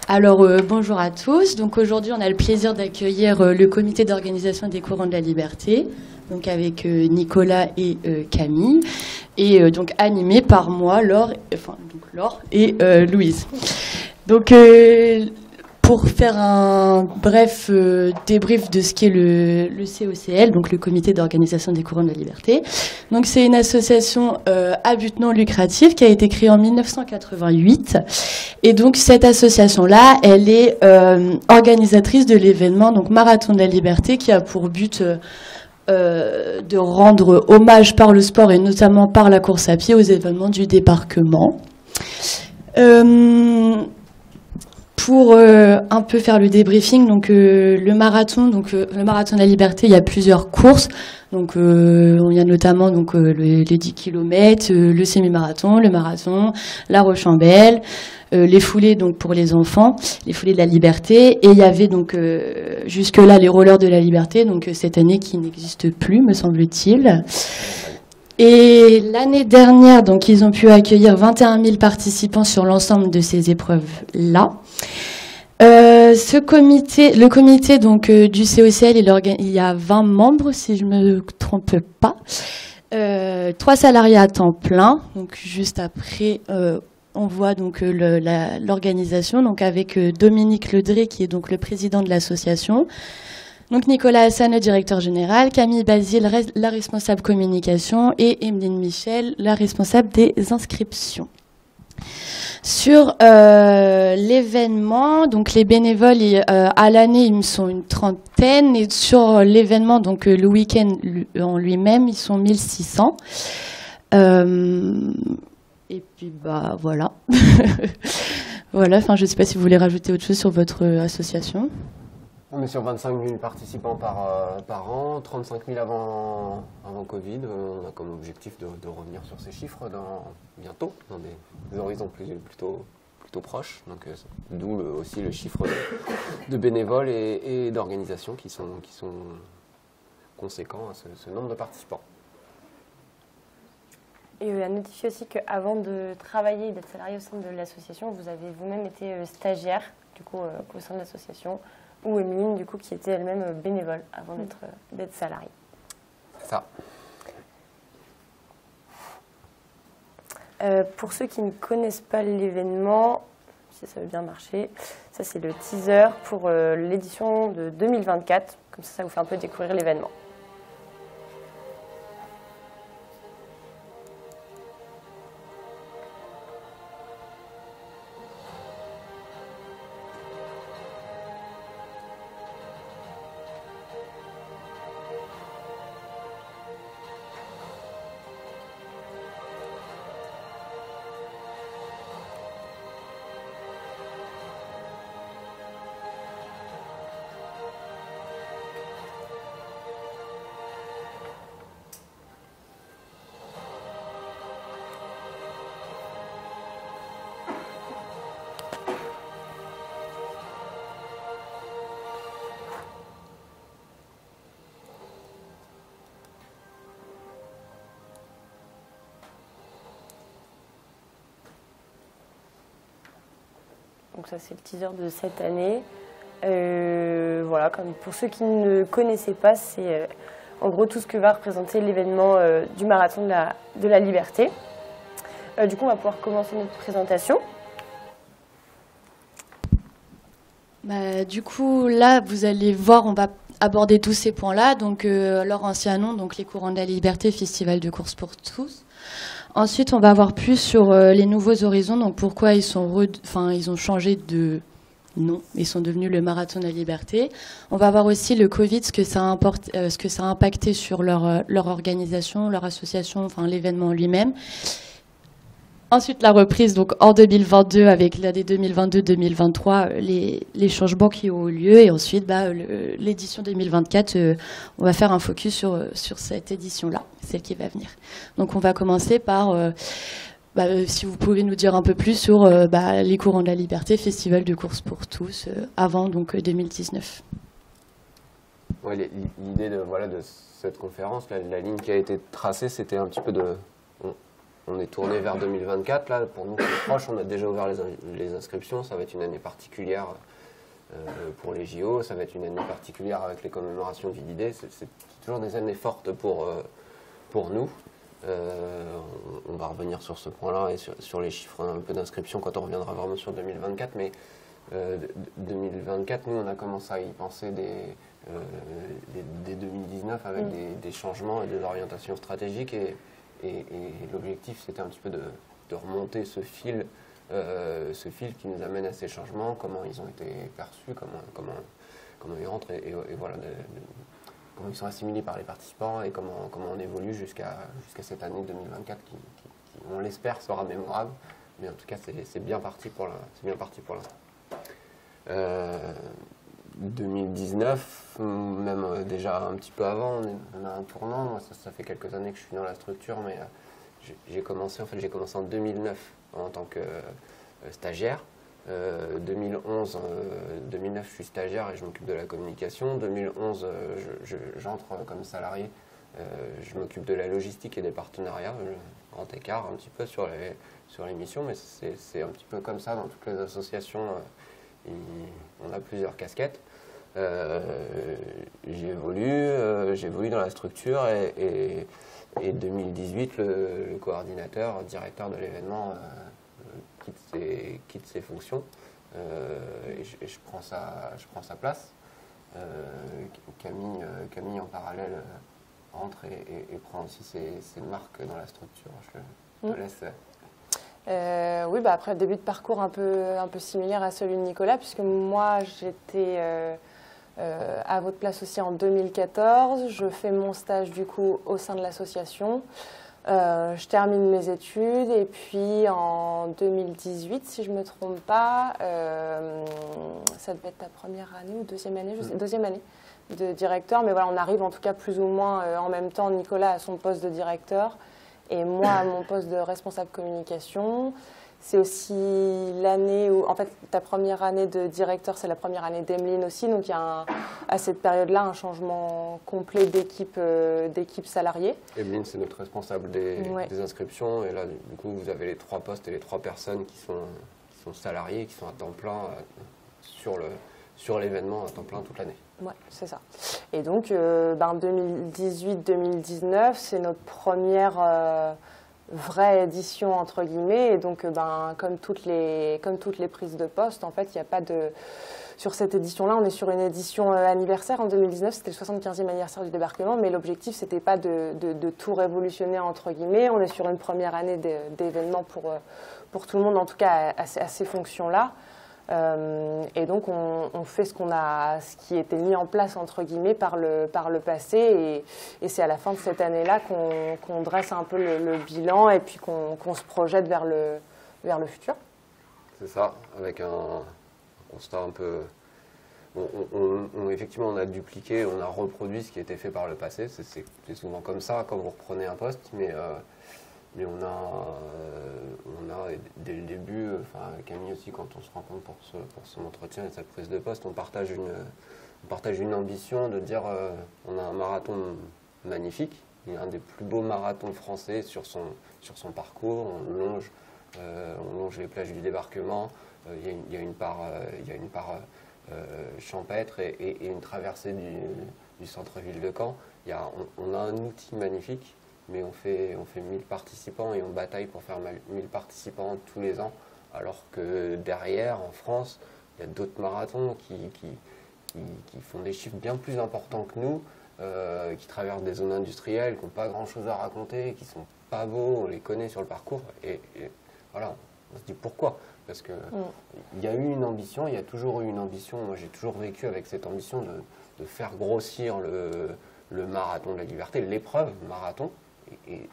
Alors, bonjour à tous. Donc aujourd'hui, on a le plaisir d'accueillir le comité d'organisation des courants de la liberté, donc avec Nicolas et Camille, et donc animé par moi, Laure et Louise. Donc, pour faire un bref débrief de ce qu'est le COCL, donc le comité d'organisation des courants de la liberté. Donc c'est une association à but non lucratif qui a été créée en 1988. Et donc cette association-là, elle est organisatrice de l'événement donc Marathon de la Liberté, qui a pour but de rendre hommage par le sport et notamment par la course à pied aux événements du débarquement. Pour un peu faire le débriefing, donc le marathon de la liberté, il y a plusieurs courses. Donc il y a notamment donc les 10 km, le semi-marathon, le marathon, la Rochambelle, les foulées donc pour les enfants, les foulées de la liberté, et il y avait donc jusque là les rollers de la liberté, donc cette année qui n'existe plus, me semble-t-il. Et l'année dernière, donc, ils ont pu accueillir 21 000 participants sur l'ensemble de ces épreuves-là. Le comité donc du COCL, il y a 20 membres, si je me trompe pas. 3 salariés à temps plein. Donc juste après, on voit donc l'organisation, donc avec Dominique Ledré, qui est donc le président de l'association. Donc Nicolas Hassan, le directeur général, Camille Basile, la responsable communication, et Emeline Michel, la responsable des inscriptions. Sur l'événement, donc les bénévoles à l'année, ils sont une trentaine, et sur l'événement, donc le week-end en lui-même, ils sont 1600. Et puis bah voilà. Voilà. Enfin, je ne sais pas si vous voulez rajouter autre chose sur votre association. On est sur 25 000 participants par an, 35 000 avant Covid. On a comme objectif de revenir sur ces chiffres bientôt, dans des horizons plutôt proches. Donc, d'où aussi le chiffre de bénévoles et d'organisations qui sont conséquents à ce nombre de participants. Et à notifier aussi qu'avant de travailler et d'être salarié au sein de l'association, vous avez vous-même été stagiaire du coup, au sein de l'association, ou Emeline, du coup, qui était elle-même bénévole avant d'être salariée. C'est ça. Pour ceux qui ne connaissent pas l'événement, si ça veut bien marcher, ça c'est le teaser pour l'édition de 2024. Comme ça vous fait un peu découvrir l'événement. Donc ça c'est le teaser de cette année. Voilà, comme pour ceux qui ne connaissaient pas, c'est en gros tout ce que va représenter l'événement du marathon de la liberté. Du coup on va pouvoir commencer notre présentation. Du coup là vous allez voir, on va aborder tous ces points-là. Donc leur ancien nom, donc les courants de la liberté, festival de course pour tous. Ensuite, on va voir plus sur les nouveaux horizons, donc pourquoi ils ont changé de nom, ils sont devenus le Marathon de la Liberté. On va voir aussi le Covid, ce que ça a impacté sur leur organisation, leur association, enfin l'événement lui-même. Ensuite, la reprise, donc en 2022, avec l'année 2022-2023, les changements qui ont eu lieu. Et ensuite, l'édition 2024, on va faire un focus sur cette édition-là, celle qui va venir. Donc, on va commencer par, si vous pouvez nous dire un peu plus sur les courants de la liberté, festival de course pour tous, avant donc 2019. Ouais, l'idée de cette conférence, la ligne qui a été tracée, c'était un petit peu on est tourné vers 2024. Là, pour nous, c'est proche. On a déjà ouvert les inscriptions. Ça va être une année particulière pour les JO. Ça va être une année particulière avec les commémorations du D-Day. C'est toujours des années fortes pour nous. On va revenir sur ce point-là et sur les chiffres un peu d'inscription quand on reviendra vraiment sur 2024. Mais 2024, nous, on a commencé à y penser dès 2019 avec des changements et des orientations stratégiques. Et l'objectif, c'était un petit peu de remonter ce fil qui nous amène à ces changements, comment ils ont été perçus, comment ils rentrent et voilà, comment ils sont assimilés par les participants et comment on évolue jusqu'à cette année 2024 qui, on l'espère, sera mémorable. Mais en tout cas, c'est bien parti pour l'instant. 2019, même déjà un petit peu avant, on a un tournant. Moi, ça fait quelques années que je suis dans la structure, mais j'ai commencé en 2009 en tant que stagiaire. 2011, 2009, je suis stagiaire et je m'occupe de la communication. 2011, j'entre comme salarié. Je m'occupe de la logistique et des partenariats. Grand écart un petit peu sur les missions, mais c'est un petit peu comme ça dans toutes les associations. On a plusieurs casquettes. J'évolue dans la structure et 2018, le coordinateur, directeur de l'événement quitte ses fonctions et je prends sa place. Camille en parallèle rentre et prend aussi ses marques dans la structure. Je te laisse. Oui, après le début de parcours un peu similaire à celui de Nicolas, puisque moi j'étais à votre place aussi en 2014. Je fais mon stage du coup au sein de l'association. Je termine mes études et puis en 2018, si je ne me trompe pas, ça devait être ta première année ou deuxième année, deuxième année de directeur. Mais voilà, on arrive en tout cas plus ou moins en même temps, Nicolas à son poste de directeur et moi à mon poste de responsable communication. C'est aussi l'année où, en fait, ta première année de directeur, c'est la première année d'Emeline aussi. Donc, il y a à cette période-là un changement complet d'équipe salariée. Emeline, c'est notre responsable des inscriptions. Et là, du coup, vous avez les 3 postes et les 3 personnes qui sont salariées, qui sont à temps plein sur l'événement, à temps plein toute l'année. Oui, c'est ça. Et donc, 2018-2019, c'est notre première vraie édition entre guillemets, et donc comme toutes les prises de poste, en fait, il n'y a pas de... Sur cette édition-là, on est sur une édition anniversaire. En 2019, c'était le 75e anniversaire du débarquement, mais l'objectif, c'était pas de tout révolutionner entre guillemets. On est sur une première année d'événements pour tout le monde, en tout cas à ces fonctions-là. Et donc on fait ce qui était mis en place entre guillemets par le passé et c'est à la fin de cette année-là qu'on dresse un peu le bilan et puis qu'on se projette vers le futur. C'est ça, avec un constat un peu... effectivement, on a dupliqué, on a reproduit ce qui a été fait par le passé. C'est souvent comme ça quand vous reprenez un poste, mais on a dès le début, Camille aussi, quand on se rencontre pour son entretien et sa prise de poste, on partage une ambition de dire on a un marathon magnifique, il y a un des plus beaux marathons français sur son parcours, on longe les plages du débarquement, il y a une part champêtre et une traversée du centre-ville de Caen. On a un outil magnifique. Mais on fait 1000 participants et on bataille pour faire 1000 participants tous les ans, alors que derrière, en France, il y a d'autres marathons qui font des chiffres bien plus importants que nous, qui traversent des zones industrielles, qui n'ont pas grand-chose à raconter, qui ne sont pas beaux, on les connaît sur le parcours. Et voilà, on se dit pourquoi ? Parce qu'il y a eu une ambition, il y a toujours eu une ambition. Moi, j'ai toujours vécu avec cette ambition de faire grossir le marathon de la liberté, l'épreuve marathon. Et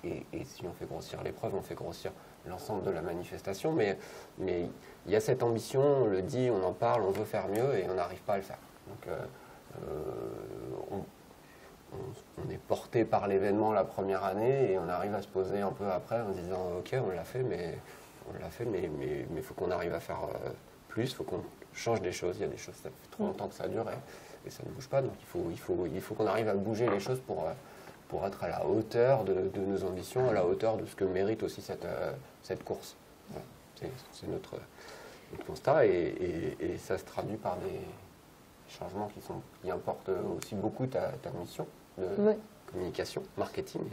si on fait grossir l'épreuve, on fait grossir l'ensemble de la manifestation. Mais il y a cette ambition, on le dit, on en parle, on veut faire mieux et on n'arrive pas à le faire. Donc on est porté par l'événement la première année et on arrive à se poser un peu après en disant ok, on l'a fait, mais il faut qu'on arrive à faire plus, il faut qu'on change des choses. Il y a des choses, ça fait trop longtemps que ça dure et ça ne bouge pas. Donc il faut qu'on arrive à bouger les choses pour pour être à la hauteur de nos ambitions, à la hauteur de ce que mérite aussi cette course. Voilà. C'est notre constat et ça se traduit par des changements qui importent aussi beaucoup ta mission de communication, marketing.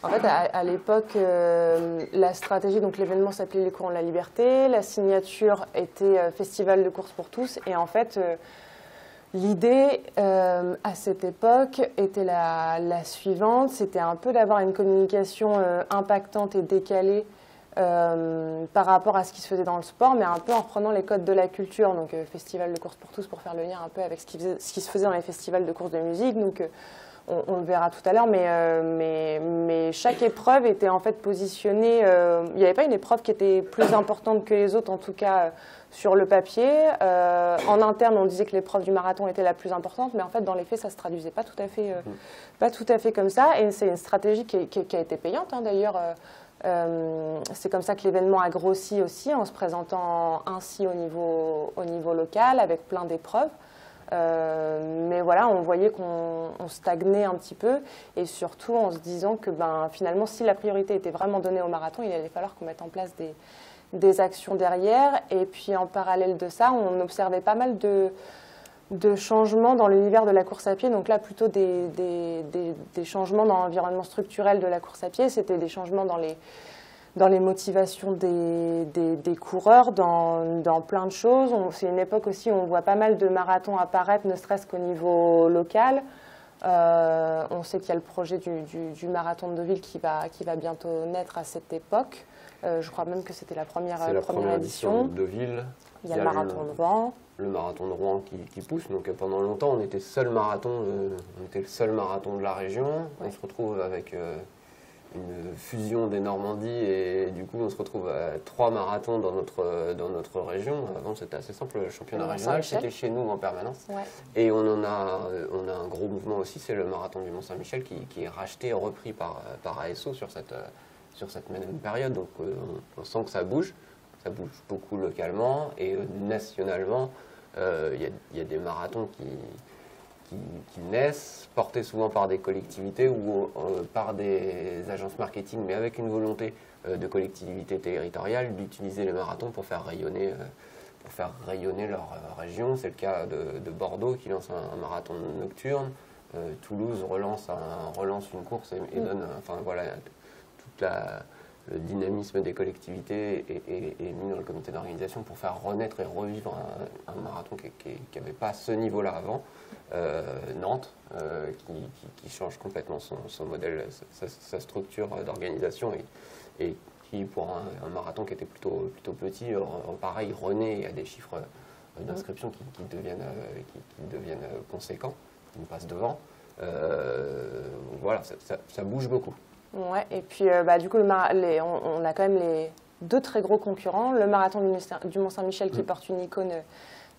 En fait, à l'époque, la stratégie, donc l'événement s'appelait Les Courants de la Liberté, la signature était Festival de course pour tous et en fait, l'idée à cette époque était la suivante, c'était un peu d'avoir une communication impactante et décalée par rapport à ce qui se faisait dans le sport, mais un peu en reprenant les codes de la culture, donc festival de course pour tous pour faire le lien un peu avec ce qui se faisait dans les festivals de course de musique, donc on le verra tout à l'heure, mais chaque épreuve était en fait positionnée, il n'y avait pas une épreuve qui était plus importante que les autres, en tout cas sur le papier. En interne, on disait que l'épreuve du marathon était la plus importante, mais en fait dans les faits, ça ne se traduisait pas tout à fait comme ça, et c'est une stratégie qui a été payante hein, d'ailleurs. C'est comme ça que l'événement a grossi aussi, en se présentant ainsi au niveau local, avec plein d'épreuves. Mais voilà, on voyait qu'on stagnait un petit peu, et surtout en se disant que finalement, si la priorité était vraiment donnée au marathon, il allait falloir qu'on mette en place des actions derrière. Et puis en parallèle de ça, on observait pas mal de changements dans l'univers de la course à pied, donc là plutôt des changements dans l'environnement structurel de la course à pied, c'était des changements dans les motivations des coureurs, dans plein de choses. C'est une époque aussi où on voit pas mal de marathons apparaître, ne serait-ce qu'au niveau local. On sait qu'il y a le projet du marathon de Deauville qui va bientôt naître à cette époque. Je crois même que c'était la première édition de Deauville. Il y a le marathon de Rouen. Le marathon de Rouen qui pousse. Donc pendant longtemps, on était le seul marathon de la région. On se retrouve avec une fusion des Normandies et du coup, on se retrouve à 3 marathons dans notre région. Avant, c'était assez simple. Le championnat régional, c'était chez nous en permanence. Ouais. Et on a un gros mouvement aussi, c'est le marathon du Mont-Saint-Michel qui est racheté et repris par ASO sur cette même période. Donc on sent que ça bouge beaucoup localement et nationalement. Il y a des marathons qui naissent, portés souvent par des collectivités ou par des agences marketing, mais avec une volonté de collectivité territoriale d'utiliser les marathons pour faire rayonner leur région. C'est le cas de Bordeaux qui lance un marathon nocturne. Toulouse relance une course et donne, enfin voilà, toute le dynamisme des collectivités est mis dans le comité d'organisation pour faire renaître et revivre un marathon qui n'avait pas ce niveau-là avant. Nantes, qui change complètement son modèle, sa structure d'organisation et qui, pour un marathon qui était plutôt petit, pareil, renaît et a des chiffres d'inscription qui deviennent conséquents, qui nous passent devant. Voilà, ça bouge beaucoup. Ouais, et puis du coup, on a quand même les 2 très gros concurrents. Le marathon du Mont-Saint-Michel qui porte une icône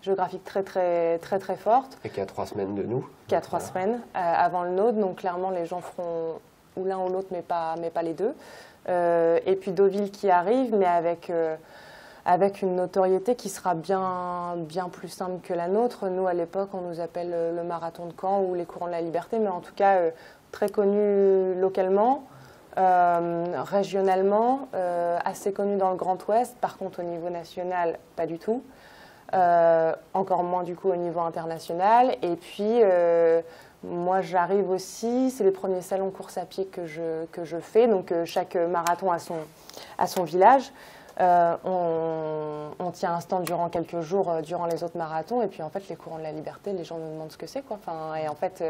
géographique très forte. Et qui a 3 semaines de nous. Qui a 3 semaines avant le nôtre, donc clairement les gens feront ou l'un ou l'autre, mais pas les deux. Et puis Deauville qui arrive, mais avec une notoriété qui sera bien plus simple que la nôtre. Nous, à l'époque, on nous appelle le marathon de Caen ou les Courants de la Liberté, mais en tout cas très connu localement. Régionalement, assez connu dans le Grand Ouest, par contre au niveau national, pas du tout. Encore moins du coup au niveau international. Et puis, moi j'arrive aussi, c'est les premiers salons course à pied que je fais, donc chaque marathon a son village. On tient un stand durant quelques jours durant les autres marathons et puis en fait les Courants de la Liberté, les gens nous demandent ce que c'est quoi. Enfin, et en fait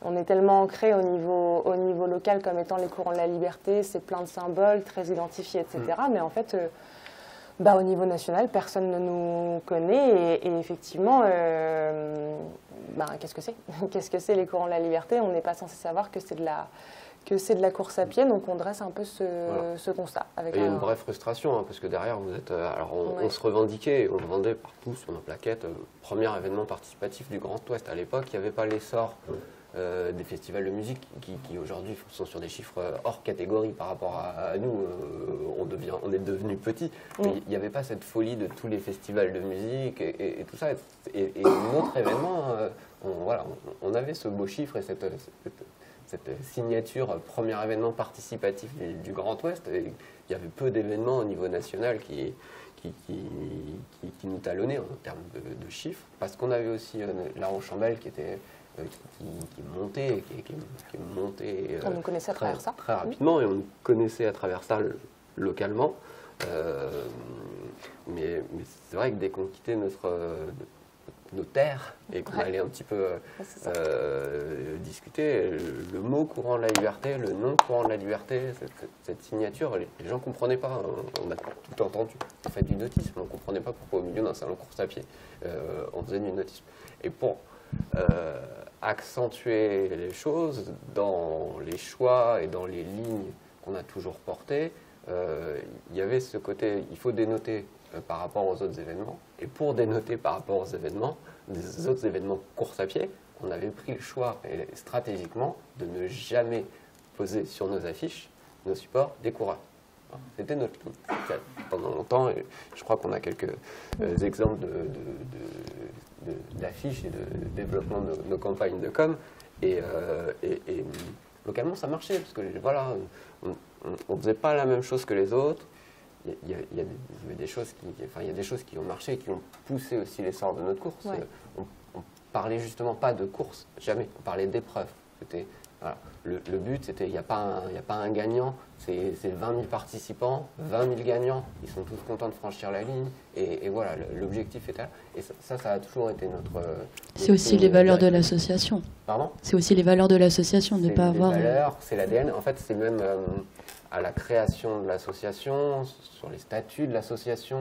on est tellement ancré au niveau local comme étant les Courants de la Liberté, c'est plein de symboles, très identifiés, etc. Mais en fait au niveau national, personne ne nous connaît et effectivement, qu'est-ce que c'est? Qu'est-ce que c'est les Courants de la Liberté? On n'est pas censé savoir que c'est de la course à pied, donc on dresse un peu ce constat. Il y a une vraie frustration, parce que derrière, vous êtes. Alors, on se revendiquait, on le vendait partout sur nos plaquettes. Premier événement participatif du Grand Ouest à l'époque, il n'y avait pas l'essor des festivals de musique qui aujourd'hui sont sur des chiffres hors catégorie par rapport à nous. On est devenu petit, mais il n'y avait pas cette folie de tous les festivals de musique et tout ça. Et notre événement, on avait ce beau chiffre et cette signature, premier événement participatif du Grand Ouest. Et il y avait peu d'événements au niveau national qui nous talonnaient en termes de chiffres, parce qu'on avait aussi La Roche-en-Belle qui montait, qui montait On nous connaissait à travers ça. très rapidement, et on nous connaissait à travers ça localement. Mais c'est vrai que dès qu'on quittait nos terres et qu'on allait un petit peu discuter, le mot courant de la liberté, le nom courant de la liberté, cette signature, les gens ne comprenaient pas. On a tout entendu. On fait du nautisme, on ne comprenait pas pourquoi au milieu d'un salon course à pied, on faisait du nautisme. Et pour accentuer les choses, dans les choix et dans les lignes qu'on a toujours portées, il y avait ce côté, il faut dénoter par rapport aux autres événements. Et pour dénoter par rapport aux événements, des autres événements course à pied, on avait pris le choix, stratégiquement, de ne jamais poser sur nos affiches, nos supports, des coureurs. C'était notre ligne. Pendant longtemps, et je crois qu'on a quelques exemples d'affiches et de développement de nos campagnes de com. Et localement, ça marchait, parce que voilà, on ne faisait pas la même chose que les autres. Il y a des choses qui ont marché et qui ont poussé aussi l'essor de notre course. Ouais. On parlait justement pas de course, jamais. On parlait d'épreuve. Voilà. Le but, c'était, il n'y a pas un gagnant, c'est 20 000 participants, 20 000 gagnants, ils sont tous contents de franchir la ligne, et voilà, l'objectif était là. Et ça a toujours été notre... C'est aussi les valeurs de l'association. Pardon ? C'est aussi les valeurs de l'association, de ne pas avoir... C'est les valeurs, c'est l'ADN. En fait, c'est même à la création de l'association, sur les statuts de l'association,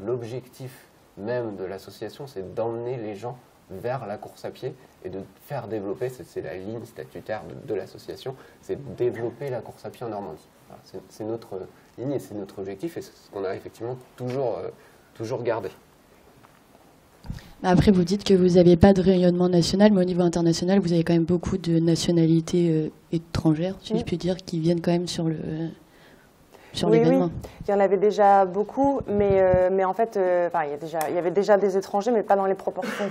l'objectif même de l'association, c'est d'emmener les gens vers la course à pied et de faire développer, c'est la ligne statutaire de l'association, c'est de développer la course à pied en Normandie. Voilà, c'est notre ligne et c'est notre objectif, et c'est ce qu'on a effectivement toujours gardé. Après, vous dites que vous n'avez pas de rayonnement national, mais au niveau international, vous avez quand même beaucoup de nationalités étrangères, si je puis dire, qui viennent quand même sur l'événement. Oui, il y en avait déjà beaucoup, mais en fait, il y avait déjà des étrangers, mais pas dans les proportions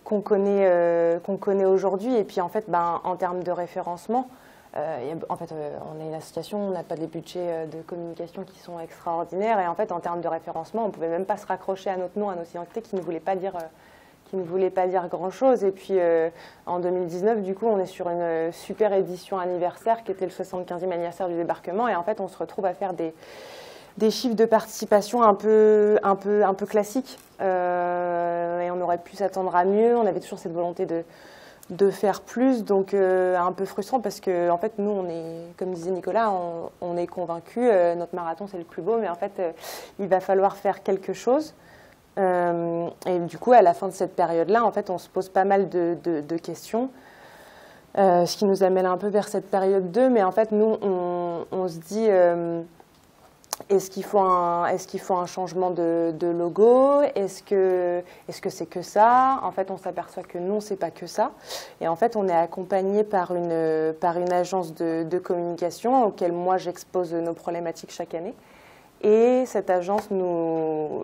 qu'on connaît aujourd'hui. Et puis en fait, en termes de référencement, on est une association, on n'a pas des budgets de communication qui sont extraordinaires. Et en fait, en termes de référencement, on ne pouvait même pas se raccrocher à notre nom, à nos identités qui ne voulaient pas dire grand-chose. Et puis en 2019, du coup, on est sur une super édition anniversaire qui était le 75e anniversaire du débarquement. Et en fait, on se retrouve à faire des chiffres de participation un peu classiques. Et on aurait pu s'attendre à mieux. On avait toujours cette volonté de faire plus, donc un peu frustrant parce que en fait nous on est, comme disait Nicolas, on est convaincus, notre marathon c'est le plus beau, mais en fait il va falloir faire quelque chose. Et du coup à la fin de cette période-là, en fait on se pose pas mal de questions, ce qui nous amène un peu vers cette période 2, mais en fait nous on se dit est-ce qu'il faut un changement de logo? Est-ce que c'est que ça? En fait, on s'aperçoit que non, c'est pas que ça. Et en fait, on est accompagné par une agence de communication auquel moi j'expose nos problématiques chaque année. Et cette agence nous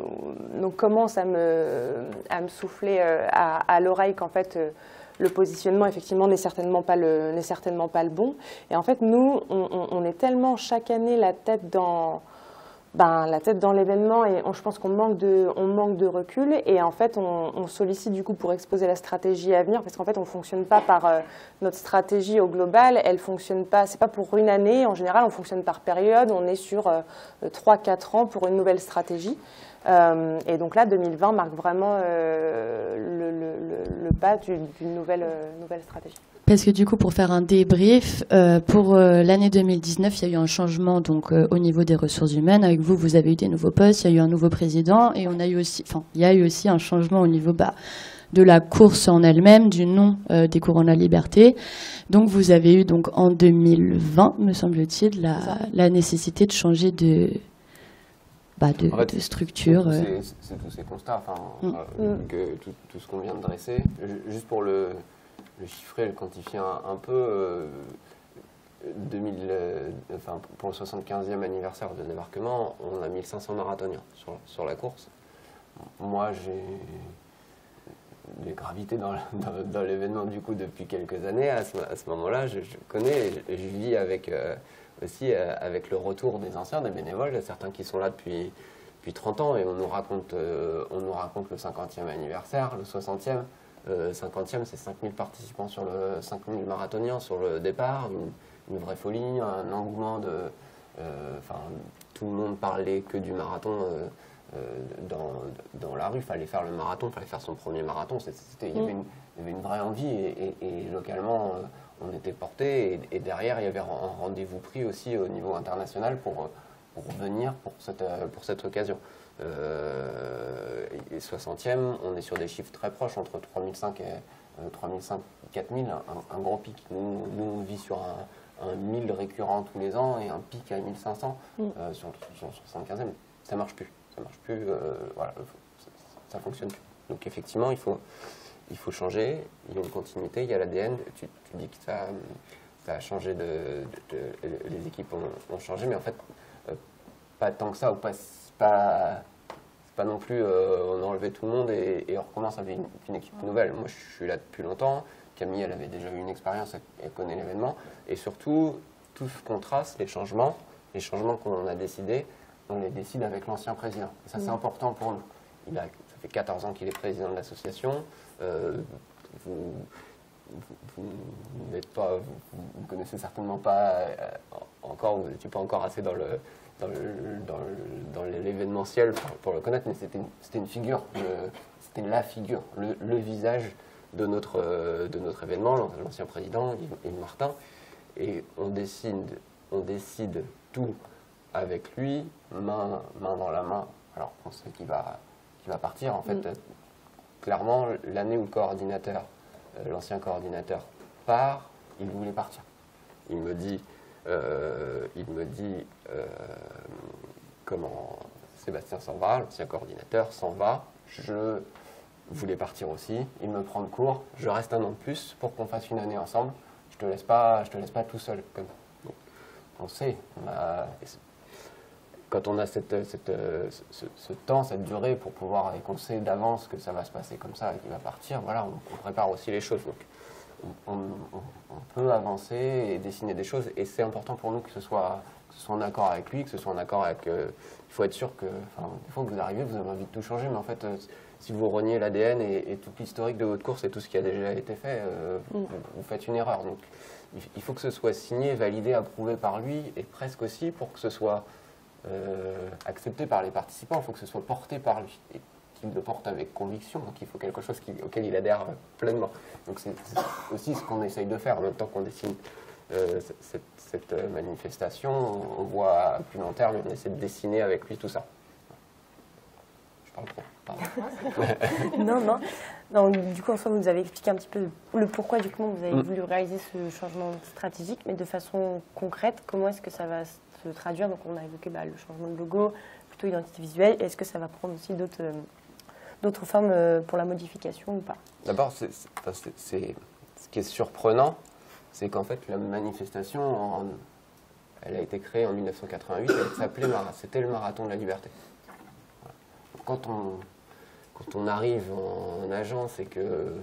commence à me souffler à l'oreille qu'en fait le positionnement effectivement n'est certainement pas le bon. Et en fait, nous, on est tellement chaque année la tête dans l'événement, et je pense qu'on manque de recul, et en fait on sollicite du coup pour exposer la stratégie à venir, parce qu'en fait on ne fonctionne pas par notre stratégie au global, elle fonctionne pas, c'est pas pour une année, en général on fonctionne par période, on est sur 3-4 ans pour une nouvelle stratégie. Et donc là 2020 marque vraiment le pas d'une nouvelle stratégie. Parce que du coup, pour faire un débrief, pour l'année 2019, il y a eu un changement donc au niveau des ressources humaines. Avec vous, vous avez eu des nouveaux postes, il y a eu un nouveau président, et il y a eu aussi un changement au niveau de la course en elle-même, du nom des courants de la liberté. Donc vous avez eu donc en 2020, me semble-t-il, la nécessité de changer de structure. C'est tous ces constats, tout ce qu'on vient de dresser. Juste pour le chiffrer, le quantifier un peu, pour le 75e anniversaire de débarquement, on a 1500 marathoniens sur la course. Moi, j'ai gravité dans l'événement du coup depuis quelques années. À ce moment-là, je connais et je vis avec, aussi avec le retour des anciens, des bénévoles, certains qui sont là depuis 30 ans et on nous raconte le 50e anniversaire, le 60e. 50e, c'est 5000 participants 5000 marathoniens sur le départ, une vraie folie, un engouement enfin, tout le monde parlait que du marathon dans la rue. Il fallait faire le marathon, il fallait faire son premier marathon. Il y avait une vraie envie et localement, on était porté. Et derrière, il y avait un rendez-vous pris aussi au niveau international pour venir pour cette occasion. 60e, on est sur des chiffres très proches, entre 3500 et 4000, un gros pic. Nous, on vit sur un 1000 récurrent tous les ans et un pic à 1500 sur 75e. Ça marche plus. Voilà, ça fonctionne plus. Donc effectivement, il faut changer. Il y a une continuité, il y a l'ADN. Tu dis que ça a changé, les équipes ont changé, mais en fait, pas tant que ça, ou pas non plus on a enlevé tout le monde et on recommence avec une équipe nouvelle. Moi, je suis là depuis longtemps. Camille, elle avait déjà eu une expérience, elle connaît l'événement. Et surtout, tout ce qu'on trace, les changements qu'on a décidés, on les décide avec l'ancien président. Et ça, c'est important pour nous. Ça fait 14 ans qu'il est président de l'association. Vous ne connaissez certainement pas encore, vous n'étiez pas encore assez dans l'événementiel pour le connaître, mais c'était une figure, c'était la figure, le visage de notre événement, l'ancien président, Yves Martin, et on décide tout avec lui, main dans la main. Alors on sait qu'il va partir, en fait, clairement, l'année où le coordinateur, l'ancien coordinateur part, il voulait partir. Il me dit comment Sébastien s'en va, l'ancien coordinateur s'en va, je voulais partir aussi, il me prend de court, je reste un an de plus pour qu'on fasse une année ensemble, je te laisse pas tout seul. Comme ça. On sait, quand on a ce temps, cette durée pour pouvoir, et qu'on sait d'avance que ça va se passer comme ça et qu'il va partir, voilà, on prépare aussi les choses. Donc, on peut avancer et dessiner des choses, et c'est important pour nous que ce soit en accord avec lui, que ce soit en accord avec... il faut être sûr que, des fois que vous arrivez, vous avez envie de tout changer, mais en fait, si vous reniez l'ADN et tout l'historique de votre course et tout ce qui a déjà été fait, vous faites une erreur. Donc, il faut que ce soit signé, validé, approuvé par lui, et presque aussi pour que ce soit accepté par les participants, il faut que ce soit porté par lui. Et qu'il le porte avec conviction, donc il faut quelque chose auquel il adhère pleinement. Donc c'est aussi ce qu'on essaye de faire en même temps qu'on dessine cette manifestation. On voit à plus long terme, on essaie de dessiner avec lui tout ça. Je parle trop. Pardon. Non. Donc, du coup, en soi, vous nous avez expliqué un petit peu le pourquoi du comment vous avez voulu réaliser ce changement stratégique, mais de façon concrète, comment est-ce que ça va se traduire? Donc on a évoqué le changement de logo, plutôt identité visuelle. Est-ce que ça va prendre aussi d'autres formes pour la modification ou pas? D'abord, ce qui est surprenant, c'est qu'en fait, la manifestation, elle a été créée en 1988, c'était le marathon de la liberté. Voilà. Quand on arrive en agence et que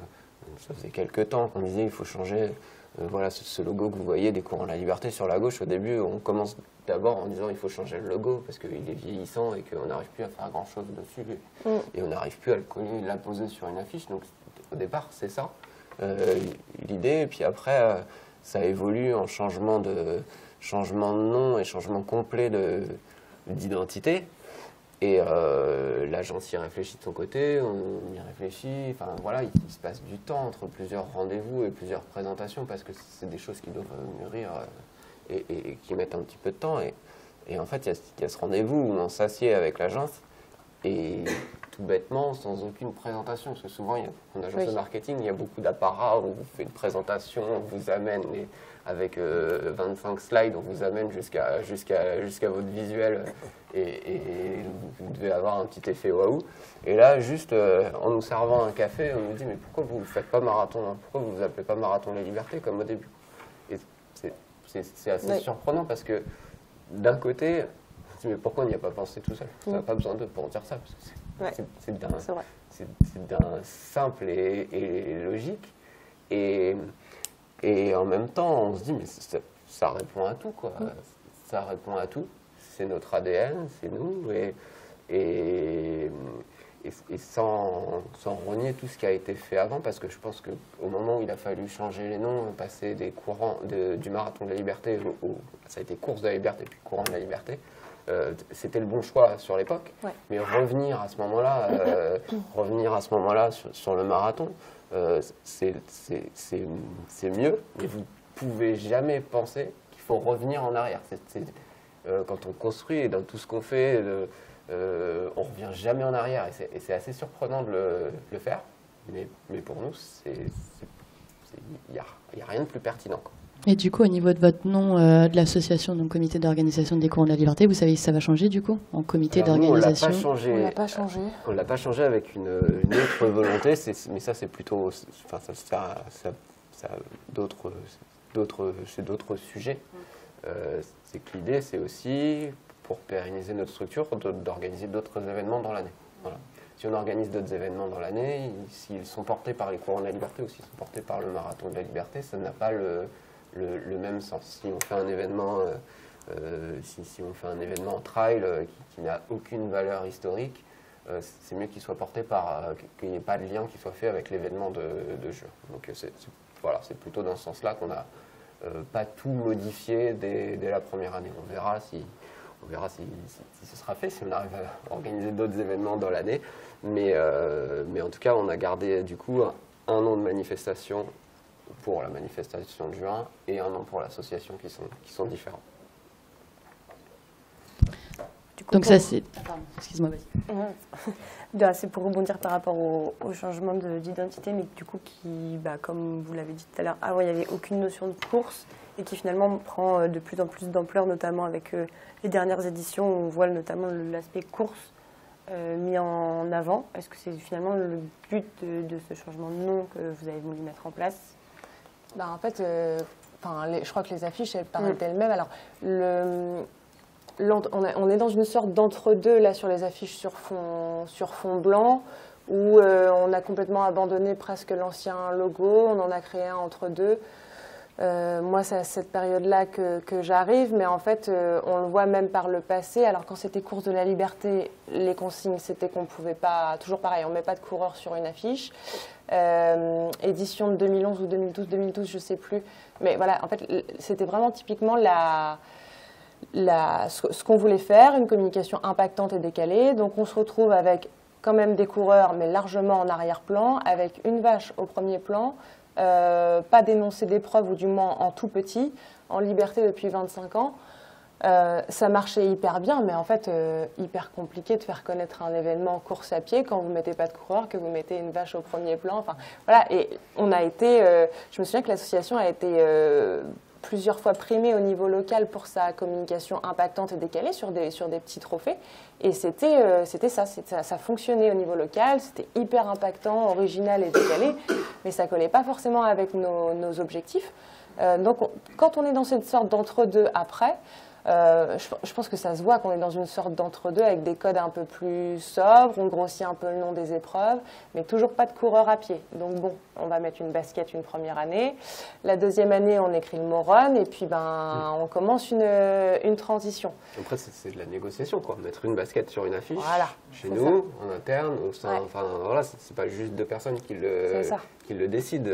ça faisait quelques temps qu'on disait il faut changer voilà, ce logo que vous voyez des courants de la liberté sur la gauche, au début, on commence d'abord en disant il faut changer le logo parce qu'il est vieillissant et qu'on n'arrive plus à faire grand-chose dessus et on n'arrive plus à le coller, l'apposer sur une affiche. Donc au départ, c'est ça l'idée. Et puis après, ça évolue en changement de nom et changement complet d'identité. Et l'agence y réfléchit de son côté, on y réfléchit, enfin voilà, il se passe du temps entre plusieurs rendez-vous et plusieurs présentations parce que c'est des choses qui doivent mûrir et qui mettent un petit peu de temps. Et en fait, il y a ce rendez-vous où on s'assied avec l'agence et tout bêtement, sans aucune présentation, parce que souvent, en agence de marketing, il y a beaucoup d'apparats, on vous fait une présentation, on vous amène avec 25 slides, on vous amène jusqu'à votre visuel et vous devez avoir un petit effet waouh. Et là, juste en nous servant un café, on nous dit mais pourquoi vous ne faites pas marathon, hein? Pourquoi vous vous appelez pas marathon de la liberté comme au début? Et c'est assez surprenant parce que d'un côté, on se dit mais pourquoi on n'y a pas pensé tout seul? On n'a pas besoin d'eux pour dire ça, parce que Ouais. C'est C'est vrai. d'un simple et logique. Et en même temps, on se dit, mais ça répond à tout, quoi. Ça répond à tout. C'est notre ADN, c'est nous. Et sans renier tout ce qui a été fait avant, parce que je pense qu'au moment où il a fallu changer les noms, passer des courants du marathon de la liberté, ça a été course de la liberté, puis courant de la liberté, c'était le bon choix sur l'époque. Ouais. Mais revenir à ce moment-là, sur le marathon, c'est mieux, mais vous ne pouvez jamais penser qu'il faut revenir en arrière. Quand on construit et dans tout ce qu'on fait, on ne revient jamais en arrière et c'est assez surprenant de le faire, mais pour nous, il n'y a rien de plus pertinent, quoi. Et du coup, au niveau de votre nom de l'association, donc comité d'organisation des courants de la liberté, vous savez si ça va changer du coup en comité d'organisation? On l'a pas changé. On l'a pas changé avec une autre volonté, mais ça c'est plutôt, enfin c'est d'autres sujets. C'est que l'idée c'est aussi, pour pérenniser notre structure, d'organiser d'autres événements dans l'année. Voilà. Si on organise d'autres événements dans l'année, s'ils sont portés par les courants de la liberté ou s'ils sont portés par le marathon de la liberté, ça n'a pas le même sens. Si on fait un événement, si on fait un événement trail qui n'a aucune valeur historique, c'est mieux qu'il soit porté qu'il n'y ait pas de lien qui soit fait avec l'événement de juin. Donc voilà, c'est plutôt dans ce sens-là qu'on n'a pas tout modifié dès la première année. On verra si ce sera fait, si on arrive à organiser d'autres événements dans l'année. Mais en tout cas, on a gardé du coup un an de manifestation pour la manifestation de juin et un an pour l'association qui sont différents. Donc ça c'est... Excuse-moi, vas-y. C'est pour rebondir par rapport au changement d'identité, mais du coup qui, comme vous l'avez dit tout à l'heure, avant il n'y avait aucune notion de course et qui finalement prend de plus en plus d'ampleur, notamment avec les dernières éditions où on voit notamment l'aspect course mis en avant. Est-ce que c'est finalement le but de ce changement de nom que vous avez voulu mettre en place? En fait, je crois que les affiches, elles parlent d'elles-mêmes. Alors, on est dans une sorte d'entre-deux là sur les affiches sur fond blanc, où on a complètement abandonné presque l'ancien logo, on en a créé un entre deux. Moi, c'est à cette période-là que j'arrive, mais en fait, on le voit même par le passé. Alors, quand c'était course de la liberté, les consignes, c'était qu'on ne pouvait pas, toujours pareil, on ne met pas de coureur sur une affiche. Édition de 2011 ou 2012, je ne sais plus. Mais voilà, en fait, c'était vraiment typiquement ce qu'on voulait faire, une communication impactante et décalée. Donc, on se retrouve avec quand même des coureurs, mais largement en arrière-plan, avec une vache au premier plan. Pas d'énoncé d'épreuve, ou du moins en tout petit, en liberté depuis 25 ans. Ça marchait hyper bien, mais en fait, hyper compliqué de faire connaître un événement course à pied quand vous ne mettez pas de coureur, que vous mettez une vache au premier plan. Enfin, voilà. Et on a été, je me souviens que l'association a été plusieurs fois primée au niveau local pour sa communication impactante et décalée sur des petits trophées. Et c'était ça fonctionnait au niveau local, c'était hyper impactant, original et décalé, mais ça ne collait pas forcément avec nos objectifs. Donc quand on est dans cette sorte d'entre-deux après, je pense que ça se voit qu'on est dans une sorte d'entre-deux avec des codes un peu plus sobres, on grossit un peu le nom des épreuves, mais toujours pas de coureur à pied. Donc bon, on va mettre une basket une première année. La deuxième année, on écrit le mot run et puis on commence une transition. Après, c'est de la négociation, quoi. Mettre une basket sur une affiche, voilà, chez nous, en interne, au sein, enfin voilà, c'est pas juste deux personnes qui le décident.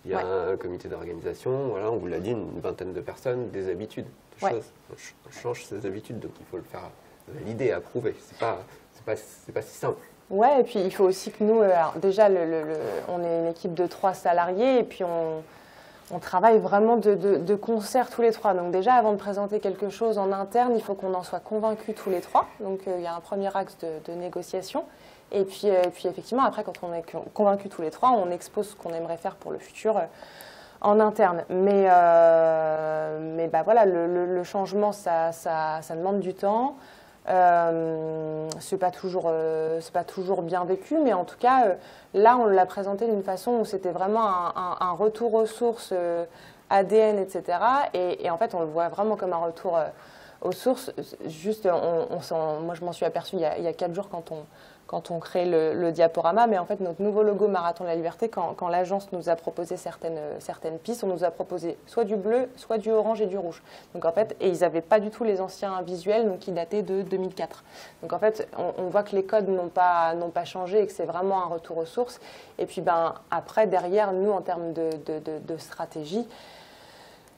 Il y a un comité d'organisation, voilà, on vous l'a dit, une vingtaine de personnes, des habitudes. On change ses habitudes, donc il faut le faire valider, approuver. C'est pas si simple. Ouais, et puis il faut aussi que nous, alors déjà, on est une équipe de 3 salariés et puis on travaille vraiment de concert tous les 3. Donc déjà, avant de présenter quelque chose en interne, il faut qu'on en soit convaincus tous les 3. Donc il y a un premier axe de négociation. Et puis effectivement, après, quand on est convaincus tous les 3, on expose ce qu'on aimerait faire pour le futur en interne. Mais voilà, le changement, ça demande du temps. C'est pas toujours bien vécu, mais en tout cas, là, on l'a présenté d'une façon où c'était vraiment un retour aux sources, ADN, etc. Et en fait, on le voit vraiment comme un retour aux sources. Juste, moi, je m'en suis aperçue il y a 4 jours quand quand on crée le diaporama. Mais en fait, notre nouveau logo Marathon de la Liberté, quand l'agence nous a proposé certaines pistes, on nous a proposé soit du bleu, soit du orange et du rouge. Donc en fait, et ils n'avaient pas du tout les anciens visuels, donc qui dataient de 2004. Donc en fait, on voit que les codes n'ont pas changé et que c'est vraiment un retour aux sources. Et puis après, derrière, nous, en termes de stratégie,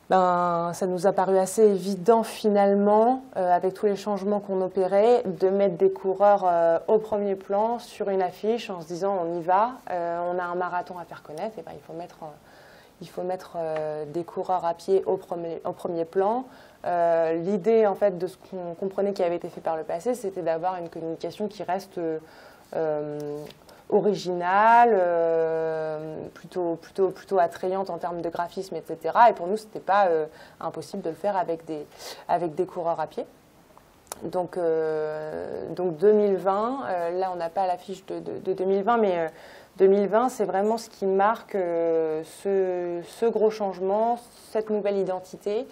ça nous a paru assez évident finalement, avec tous les changements qu'on opérait, de mettre des coureurs au premier plan sur une affiche en se disant on y va, on a un marathon à faire connaître, et il faut mettre des coureurs à pied au premier plan. L'idée en fait de ce qu'on comprenait qui avait été fait par le passé, c'était d'avoir une communication qui reste originale, plutôt attrayante en termes de graphisme, etc. Et pour nous, ce n'était pas impossible de le faire avec des coureurs à pied. Donc 2020, là on n'a pas l'affiche de 2020, mais 2020, c'est vraiment ce qui marque ce gros changement, cette nouvelle identité.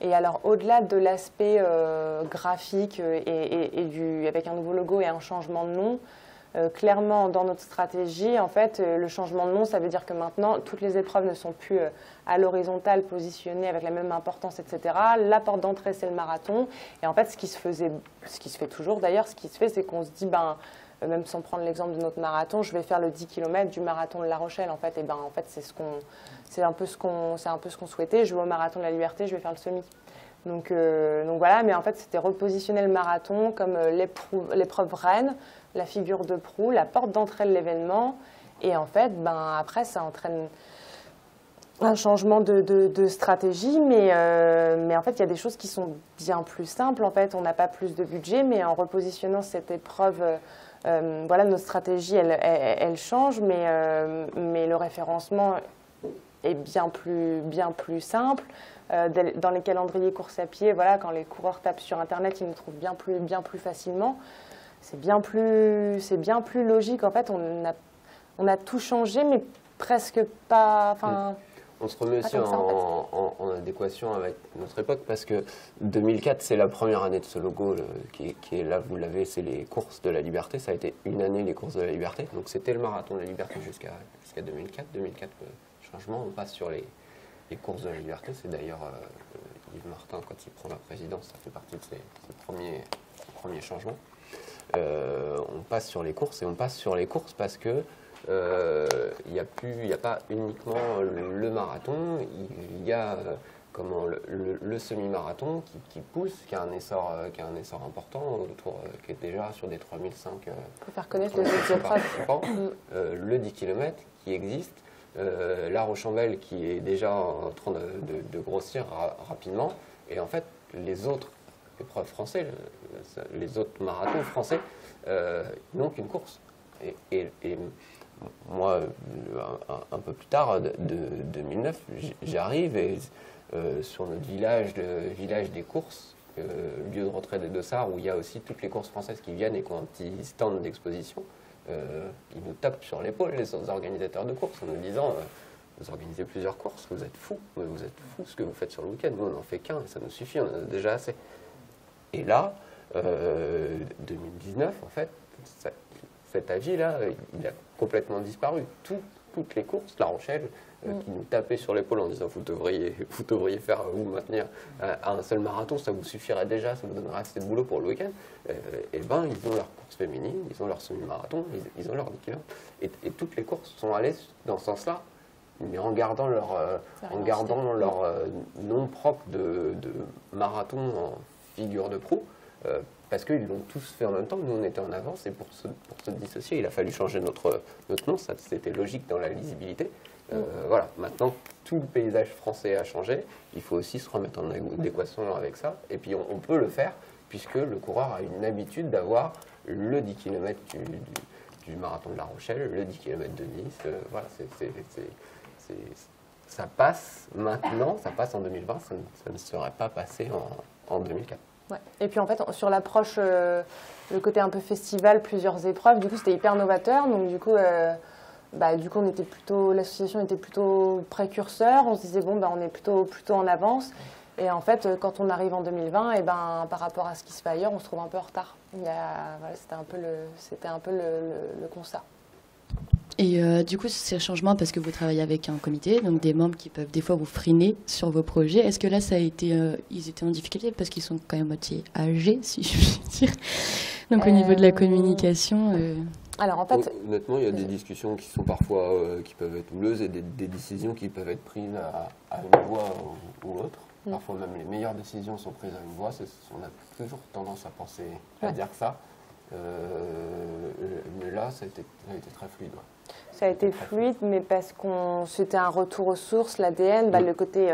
Et alors, au-delà de l'aspect graphique avec un nouveau logo et un changement de nom, clairement, dans notre stratégie, en fait, le changement de nom, ça veut dire que maintenant, toutes les épreuves ne sont plus à l'horizontale, positionnées avec la même importance, etc. La porte d'entrée, c'est le marathon. Et en fait, ce qui se fait toujours d'ailleurs, ce qui se fait, c'est qu'on se dit, même sans prendre l'exemple de notre marathon, je vais faire le 10 km du marathon de La Rochelle, en fait. Et en fait, c'est un peu ce qu'on souhaitait. Je vais au marathon de la Liberté, je vais faire le semi. Donc voilà, mais en fait, c'était repositionner le marathon comme l'épreuve reine, la figure de proue, la porte d'entrée de l'événement. Et en fait, après, ça entraîne un changement de stratégie, mais en fait, il y a des choses qui sont bien plus simples. En fait, on n'a pas plus de budget, mais en repositionnant cette épreuve, voilà, notre stratégie, elle change, mais le référencement est bien plus simple. Dans les calendriers course à pied, voilà, quand les coureurs tapent sur Internet, ils nous trouvent bien plus facilement. C'est bien plus logique. En fait, on a tout changé, mais presque pas. On se remet aussi en adéquation avec notre époque, parce que 2004, c'est la première année de ce logo qui est là, vous l'avez, c'est les courses de la liberté. Ça a été une année, les courses de la liberté. Donc c'était le marathon de la liberté jusqu'à 2004. 2004, changement, on passe sur les courses de la liberté. C'est d'ailleurs Yves Martin, quand il prend la présidence, ça fait partie de ses premiers changements. On passe sur les courses, et on passe sur les courses parce que il n'y a pas uniquement le marathon, il y a le semi-marathon qui pousse, qui a un essor important, qui est déjà sur des 3005 pour faire connaître les participants, le 10 km qui existe, La Rochambeille qui est déjà en train de grossir rapidement, et en fait les autres épreuves françaises, les autres marathons français n'ont qu'une course. Et moi, un peu plus tard, de 2009, j'arrive et sur notre village des courses, lieu de retrait des Dossards, où il y a aussi toutes les courses françaises qui viennent et qui ont un petit stand d'exposition, ils nous tapent sur l'épaule, les organisateurs de courses, en nous disant vous organisez plusieurs courses, vous êtes fous, ce que vous faites sur le week-end, nous on n'en fait qu'un et ça nous suffit, on en a déjà assez. Et là, 2019, en fait, cet avis-là, il a complètement disparu. Toutes les courses, La Rochelle, qui nous tapaient sur l'épaule en disant vous devriez faire vous maintenir à un seul marathon, ça vous suffirait déjà, ça vous donnerait assez de boulot pour le week-end. Ils ont leur course féminine, ils ont leur semi-marathon, ils ont leur 10 km. Et toutes les courses sont allées dans ce sens-là, mais en gardant leur nom propre de marathon en figure de proue. Parce qu'ils l'ont tous fait en même temps, nous on était en avance, et pour se dissocier, il a fallu changer notre nom, ça c'était logique dans la lisibilité. Voilà, maintenant tout le paysage français a changé, il faut aussi se remettre en adéquation avec ça, et puis on peut le faire, puisque le coureur a une habitude d'avoir le 10 km du marathon de La Rochelle, le 10 km de Nice, voilà, ça passe maintenant, ça passe en 2020, ça ne serait pas passé en 2004. Ouais. Et puis en fait, sur l'approche, le côté un peu festival, plusieurs épreuves, du coup c'était hyper novateur. Donc du coup on était l'association était plutôt précurseur. On se disait on est plutôt en avance. Et en fait, quand on arrive en 2020, et ben, par rapport à ce qui se fait ailleurs, on se trouve un peu en retard. Voilà, c'était un peu le constat. Et du coup, ces changements, parce que vous travaillez avec un comité, donc des membres qui peuvent des fois vous freiner sur vos projets, est-ce que là, ça a été, ils étaient en difficulté parce qu'ils sont quand même moitié âgés, si je puis dire. Donc au niveau de la communication. Alors en fait, honnêtement, il y a des discussions qui sont parfois qui peuvent être houleuses et des décisions qui peuvent être prises à une voix ou l'autre. Parfois même les meilleures décisions sont prises à une voix. On a toujours tendance à penser à dire ça. Mais là, ça a été très fluide. Ouais. Ça a été fluide, mais parce qu'on c'était un retour aux sources, l'ADN, le côté,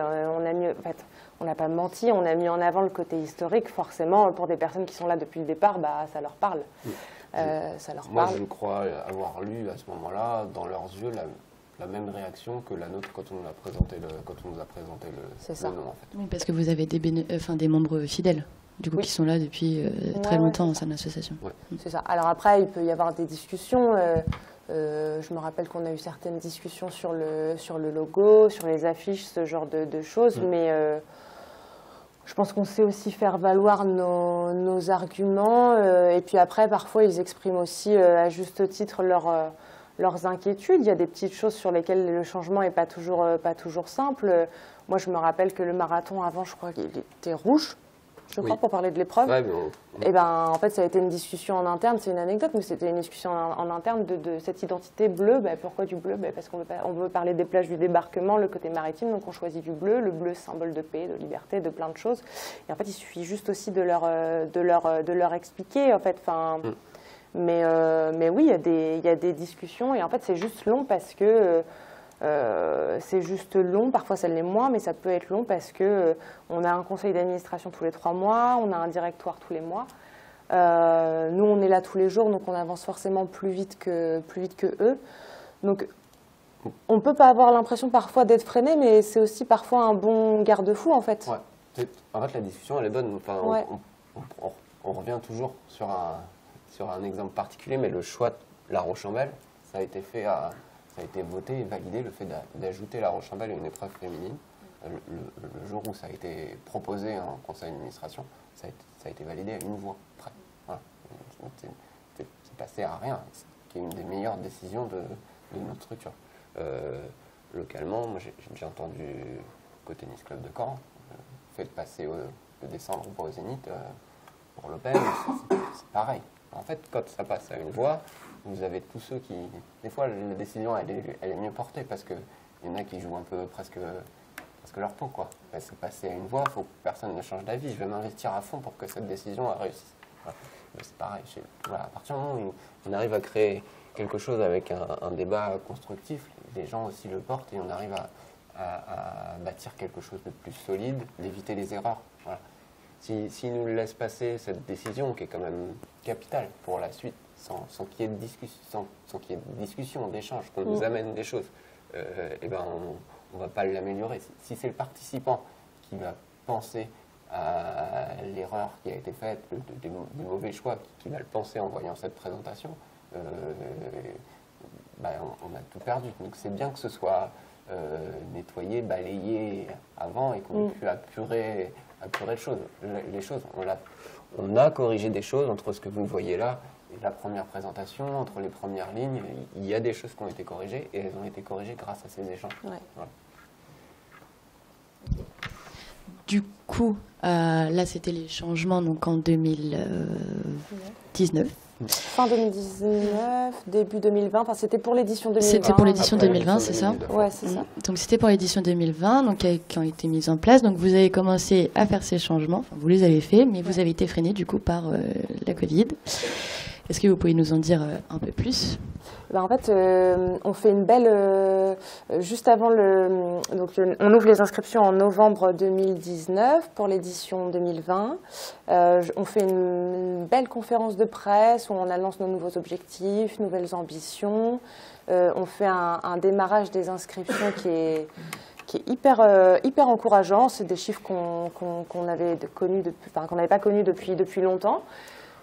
on n'a pas menti, on a mis en avant le côté historique. Forcément, pour des personnes qui sont là depuis le départ, ça leur parle. Moi, je crois avoir lu à ce moment-là, dans leurs yeux, la même réaction que la nôtre quand on nous a présenté le nom. En fait. Oui, parce que vous avez des membres fidèles. Du coup, qui sont là depuis très longtemps dans cette association. Ouais. C'est ça. Alors après, il peut y avoir des discussions. Je me rappelle qu'on a eu certaines discussions sur le logo, sur les affiches, ce genre de choses. Mais je pense qu'on sait aussi faire valoir nos arguments. Et puis après, parfois, ils expriment aussi à juste titre leurs inquiétudes. Il y a des petites choses sur lesquelles le changement n'est pas toujours simple. Moi, je me rappelle que le marathon, avant, je crois qu'il était rouge. Pour parler de l'épreuve. Ouais, Et en fait, ça a été une discussion en interne, c'est une anecdote, mais c'était une discussion en interne de cette identité bleue. Pourquoi du bleu? Parce qu'on veut parler des plages du débarquement, le côté maritime, donc on choisit du bleu. Le bleu, symbole de paix, de liberté, de plein de choses. Et en fait, il suffit juste aussi de leur expliquer, en fait. Mais oui, il y a des discussions, et en fait, c'est juste long parce que c'est juste long, parfois ça l'est moins, mais ça peut être long parce que on a un conseil d'administration tous les 3 mois, on a un directoire tous les mois. Nous, on est là tous les jours, donc on avance forcément plus vite que eux. Donc, on peut pas avoir l'impression parfois d'être freiné, mais c'est aussi parfois un bon garde-fou, en fait. Ouais. En fait, la discussion, elle est bonne. Enfin, on revient toujours sur un exemple particulier, mais le choix de La Roche-en-Belle, ça a été fait ça a été voté et validé, le fait d'ajouter La Roche-en-Belle à une épreuve féminine. Le jour où ça a été proposé en conseil d'administration, ça a été validé à une voix près. Voilà. C'est passé à rien, ce qui est une des meilleures décisions de notre structure. Localement, moi j'ai déjà entendu côté Nice Club de Caen, le fait de passer de descendre au Zénith pour l'Open, c'est pareil. En fait, quand ça passe à une voix, vous avez tous ceux qui... Des fois, la décision, elle est mieux portée parce qu'il y en a qui jouent un peu presque leur peau, quoi. C'est passé à une voix, il faut que personne ne change d'avis. Je vais m'investir à fond pour que cette décision réussisse. Voilà. C'est pareil. À partir du moment où on arrive à créer quelque chose avec un débat constructif, les gens aussi le portent et on arrive à bâtir quelque chose de plus solide, d'éviter les erreurs. Voilà. S'ils nous laissent passer cette décision, qui est quand même capitale pour la suite, sans qu'il y ait de discussion, d'échange, qu'on nous amène des choses, on ne va pas l'améliorer. Si c'est le participant qui va penser à l'erreur qui a été faite, des mauvais choix, qui va le penser en voyant cette présentation, on a tout perdu. Donc c'est bien que ce soit nettoyé, balayé avant et qu'on ait pu apurer les choses. On a corrigé des choses entre ce que vous voyez là et la première présentation, entre les premières lignes. Il y a des choses qui ont été corrigées et elles ont été corrigées grâce à ces échanges. Ouais. Voilà. Du coup, là c'était les changements donc en 2019. Fin 2019, début 2020, enfin c'était pour l'édition 2020. C'était pour l'édition 2020, c'est ça? Ouais, c'est ça. Donc c'était pour l'édition 2020, donc qui ont été mises en place. Donc vous avez commencé à faire ces changements, enfin vous les avez faits, mais vous avez été freiné du coup par la Covid. Est-ce que vous pouvez nous en dire un peu plus? En fait, on fait une belle... juste avant donc, on ouvre les inscriptions en novembre 2019 pour l'édition 2020. On fait une belle conférence de presse où on annonce nos nouveaux objectifs, nouvelles ambitions. On fait un démarrage des inscriptions qui est hyper encourageant. C'est des chiffres qu'on n'avait pas connus depuis longtemps.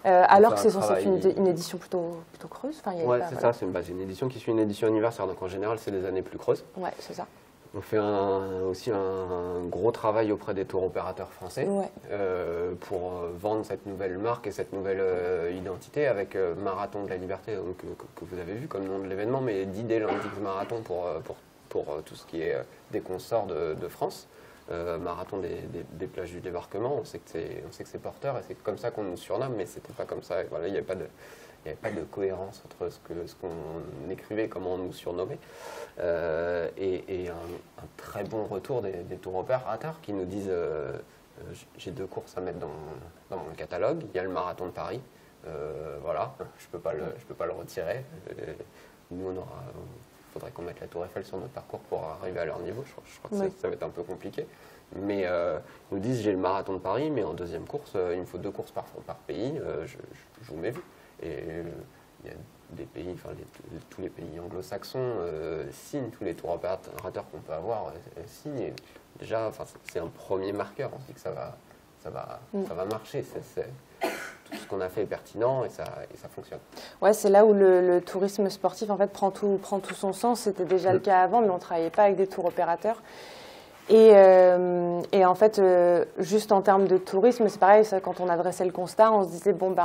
Alors que c'est censé être une édition plutôt creuse. Ouais, c'est ça, c'est une édition qui suit une édition anniversaire, donc en général c'est des années plus creuses. Ouais, c'est ça. On fait aussi un gros travail auprès des tours opérateurs français pour vendre cette nouvelle marque et cette nouvelle identité avec Marathon de la Liberté, donc, que vous avez vu comme nom de l'événement, mais d'idée l'Index Marathon pour tout ce qui est des consorts de France. Marathon des plages du débarquement, on sait que c'est porteur et c'est comme ça qu'on nous surnomme, mais c'était pas comme ça. Voilà, il n'y avait pas de cohérence entre ce qu'on écrivait et comment on nous surnommait. Et un très bon retour des tours opérateurs qui nous disent j'ai 2 courses à mettre dans mon catalogue. Il y a le marathon de Paris. Voilà, je peux pas le retirer. Nous, faudrait qu'on mette la Tour Eiffel sur notre parcours pour arriver à leur niveau. Je crois que ça va être un peu compliqué. Mais ils nous disent j'ai le marathon de Paris, mais en deuxième course, il me faut 2 courses par pays. Je vous mets vu. Et il y a des pays, enfin tous les pays anglo-saxons signent, tous les tours opérateurs qu'on peut avoir signent. Et déjà, c'est un premier marqueur. On se dit que ça va marcher. Tout ce qu'on a fait est pertinent et ça fonctionne. Ouais, c'est là où le tourisme sportif en fait prend tout son sens. C'était déjà le cas avant, mais on ne travaillait pas avec des tours opérateurs. Et en fait, juste en termes de tourisme, c'est pareil, ça, quand on adressait le constat, on se disait, bon,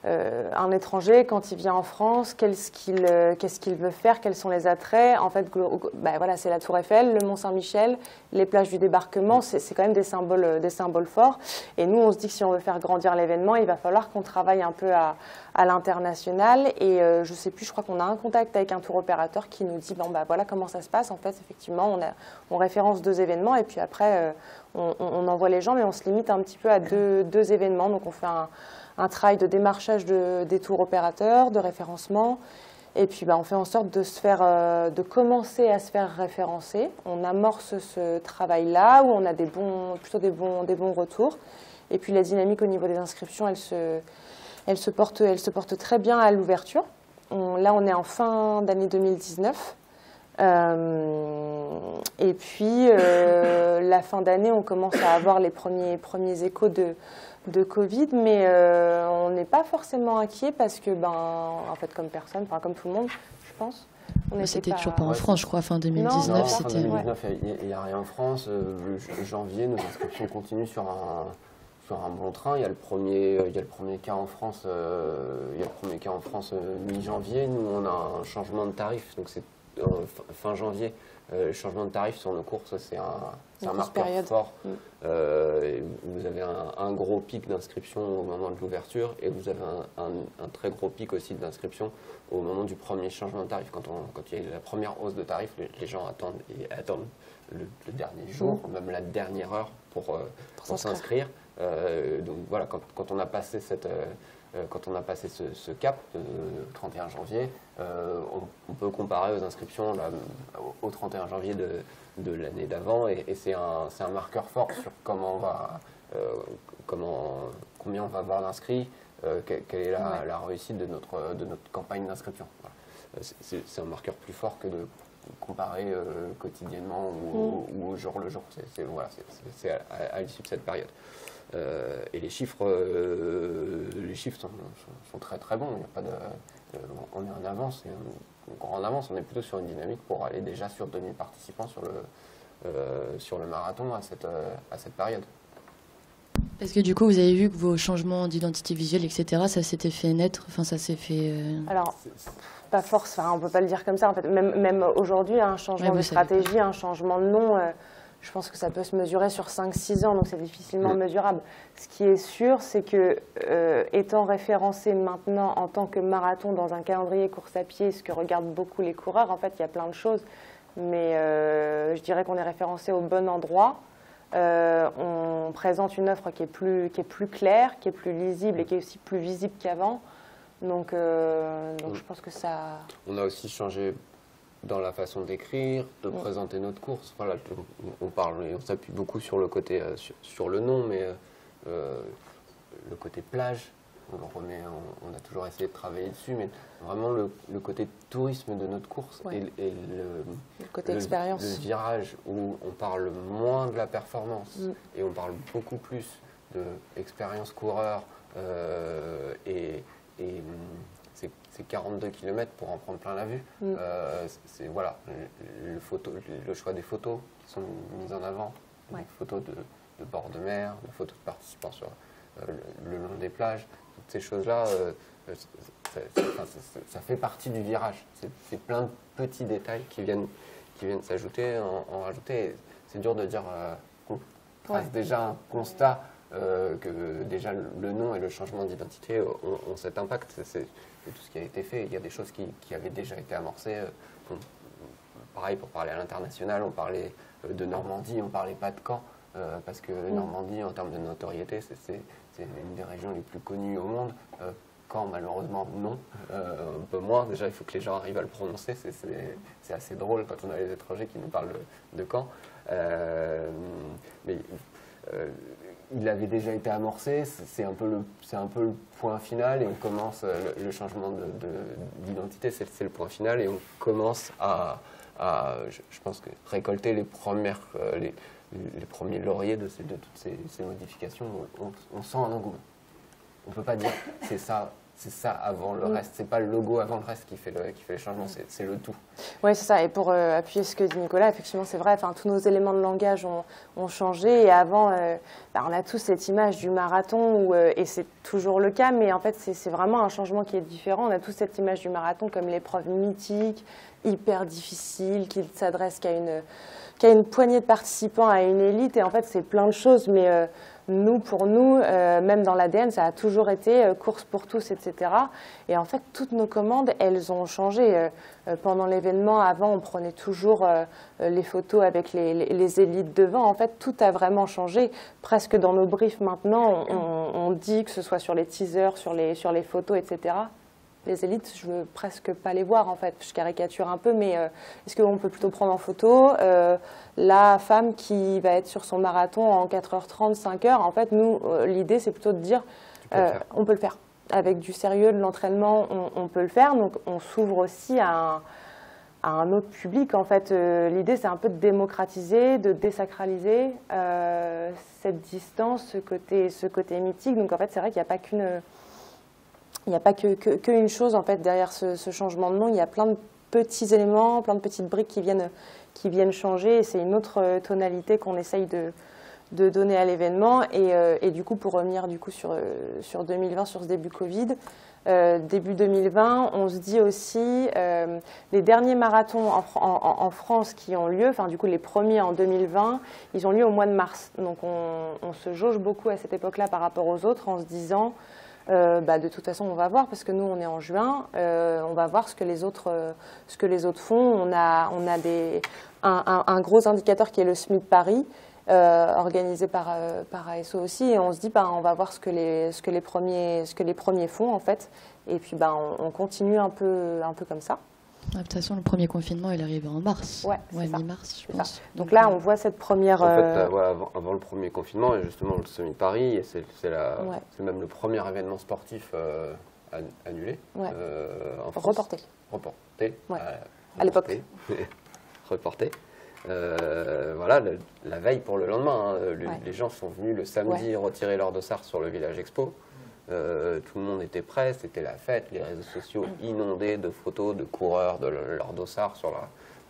un étranger, quand il vient en France, qu'est-ce qu'il veut faire, quels sont les attraits? En fait, voilà, c'est la Tour Eiffel, le Mont-Saint-Michel, les plages du débarquement, c'est quand même des symboles forts. Et nous, on se dit que si on veut faire grandir l'événement, il va falloir qu'on travaille un peu à l'international. Et je ne sais plus, je crois qu'on a un contact avec un tour opérateur qui nous dit, voilà comment ça se passe. En fait, effectivement, on référence 2 événements et puis après, on envoie les gens, mais on se limite un petit peu à deux événements. Donc, on fait un travail de démarchage des tours opérateurs, de référencement. Et puis, on fait en sorte de commencer à se faire référencer. On amorce ce travail-là où on a plutôt des bons retours. Et puis, la dynamique au niveau des inscriptions, elle se porte très bien à l'ouverture. Là, on est en fin d'année 2019. Et puis, la fin d'année, on commence à avoir les premiers échos de Covid, mais on n'est pas forcément inquiet parce que, en fait, comme personne, comme tout le monde, je pense. C'était toujours pas en France, je crois, fin 2019. Non, fin 2019, il n'y a rien en France. Janvier, nos inscriptions continuent sur un bon train. Il y a le premier cas en France, mi-janvier. Nous, on a un changement de tarif, donc c'est fin janvier. Le changement de tarif sur nos courses, c'est un marqueur fort. Vous avez un gros pic d'inscription au moment de l'ouverture et vous avez un très gros pic aussi d'inscription au moment du premier changement de tarif. Quand il y a la première hausse de tarif, les gens attendent le dernier jour, même la dernière heure pour s'inscrire. Donc voilà, quand on a passé ce cap, 31 janvier, on peut comparer aux inscriptions au 31 janvier de l'année d'avant et c'est un marqueur fort sur combien on va avoir d'inscrits, quelle est la réussite de notre campagne d'inscription. Voilà. C'est un marqueur plus fort que de comparer quotidiennement ou au jour le jour. C'est à l'issue de cette période. Et les chiffres sont très très bons. Il y a pas on est en avance, encore en avance. On est plutôt sur une dynamique pour aller déjà sur 2000 participants sur le marathon à cette période. Parce que du coup, vous avez vu que vos changements d'identité visuelle, etc., ça s'était fait naître, ça s'est fait... Alors, pas force, on ne peut pas le dire comme ça. En fait, même aujourd'hui, un changement de stratégie, un changement de nom... je pense que ça peut se mesurer sur 5-6 ans, donc c'est difficilement mesurable. Ce qui est sûr, c'est que, étant référencé maintenant en tant que marathon dans un calendrier course à pied, ce que regardent beaucoup les coureurs, en fait, il y a plein de choses. Mais je dirais qu'on est référencé au bon endroit. On présente une offre qui est plus claire, qui est plus lisible et qui est aussi plus visible qu'avant. Donc je pense que ça... On a aussi changé dans la façon d'écrire, de présenter notre course. Voilà, on s'appuie beaucoup sur le côté, sur le nom, mais le côté plage, on a toujours essayé de travailler dessus, mais vraiment le côté tourisme de notre course et le côté expérience. Le virage où on parle moins de la performance et on parle beaucoup plus de l'expérience coureur c'est 42 km pour en prendre plein la vue. C'est voilà, le choix des photos qui sont mises en avant, des photos de bord de mer, des photos de participants sur le long des plages, toutes ces choses-là, ça fait partie du virage. C'est plein de petits détails qui viennent s'ajouter, en rajouter. C'est dur de dire qu'on fasse déjà un constat que déjà le nom et le changement d'identité ont cet impact. C'est tout ce qui a été fait. Il y a des choses qui avaient déjà été amorcées. Pareil, pour parler à l'international, on parlait de Normandie, on ne parlait pas de Caen, parce que Normandie, en termes de notoriété, c'est une des régions les plus connues au monde. Caen, malheureusement, non. Un peu moins. Déjà, il faut que les gens arrivent à le prononcer. C'est assez drôle quand on a les étrangers qui nous parlent de Caen. Mais il avait déjà été amorcé. C'est un peu le point final et on commence le changement d'identité. C'est le point final et on commence je pense que récolter les premiers lauriers de toutes ces modifications. On sent un engouement. On ne peut pas dire c'est ça avant le reste. C'est pas le logo avant le reste qui fait les changements, c'est le tout. Oui, c'est ça. Et pour appuyer ce que dit Nicolas, effectivement, c'est vrai. Enfin, tous nos éléments de langage ont changé. Et avant, on a tous cette image du marathon, et c'est toujours le cas, mais en fait, c'est vraiment un changement qui est différent. On a tous cette image du marathon comme l'épreuve mythique, hyper difficile, qui ne s'adresse qu'à une poignée de participants, à une élite. Et en fait, c'est plein de choses, mais pour nous, même dans l'ADN, ça a toujours été course pour tous, etc. Et en fait, toutes nos commandes, elles ont changé. Pendant l'événement, avant, on prenait toujours les photos avec les élites devant. En fait, tout a vraiment changé. Presque dans nos briefs maintenant, on dit que ce soit sur les teasers, sur les photos, etc. Les élites, je veux presque pas les voir en fait. Je caricature un peu, mais est-ce qu'on peut plutôt prendre en photo la femme qui va être sur son marathon en 4h30, 5h? En fait, nous, l'idée, c'est plutôt de dire on peut le faire. Avec du sérieux, de l'entraînement, on peut le faire. Donc, on s'ouvre aussi à un autre public. En fait, l'idée, c'est un peu de démocratiser, de désacraliser cette distance, ce côté mythique. Donc, en fait, c'est vrai qu'il n'y a pas qu'une... Il n'y a pas qu'une chose en fait derrière ce changement de nom. Il y a plein de petits éléments, plein de petites briques qui viennent changer. Et c'est une autre tonalité qu'on essaye de donner à l'événement. Et du coup, pour revenir du coup sur 2020, sur ce début Covid, début 2020, on se dit aussi les derniers marathons en France qui ont lieu, enfin du coup les premiers en 2020, ils ont lieu au mois de mars. Donc on se jauge beaucoup à cette époque-là par rapport aux autres en se disant de toute façon, on va voir parce que nous, on est en juin. On va voir ce que les autres font. On a un gros indicateur qui est le SMIC Paris, organisé par ASO aussi. Et on se dit, on va voir ce que les premiers font en fait. Et puis, on continue un peu comme ça. De toute façon, le premier confinement, il est arrivé en mars. Ouais, mi-mars, je pense. Donc là, on voit cette première... En fait, avant le premier confinement, et justement le SMIC Paris, c'est même le premier événement sportif annulé. En France. Reporté. À l'époque. Reporté. Voilà, la veille pour le lendemain. Les gens sont venus le samedi retirer leur dossard sur le Village Expo. Tout le monde était prêt, c'était la fête, les réseaux sociaux inondés de photos de coureurs, de leur dossard sur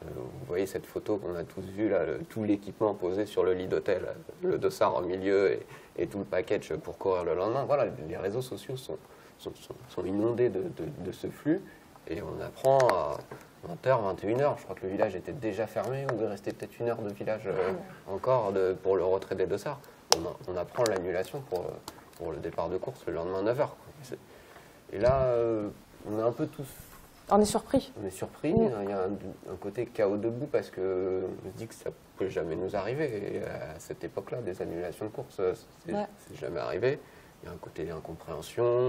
vous voyez cette photo qu'on a tous vue, là, tout l'équipement posé sur le lit d'hôtel, le dossard au milieu et tout le package pour courir le lendemain. Voilà, les réseaux sociaux sont inondés de ce flux et on apprend à 20h, 21h, je crois que le village était déjà fermé, ou il restait peut-être 1 heure de village encore pour le retrait des dossards. On apprend l'annulation pour le départ de course le lendemain 9h. Et là, on est un peu tous... On est surpris. On est surpris. Il y a un côté chaos debout parce qu'on se dit que ça ne peut jamais nous arriver. Et à cette époque-là, des annulations de course, c'est jamais arrivé. Il y a un côté d'incompréhension.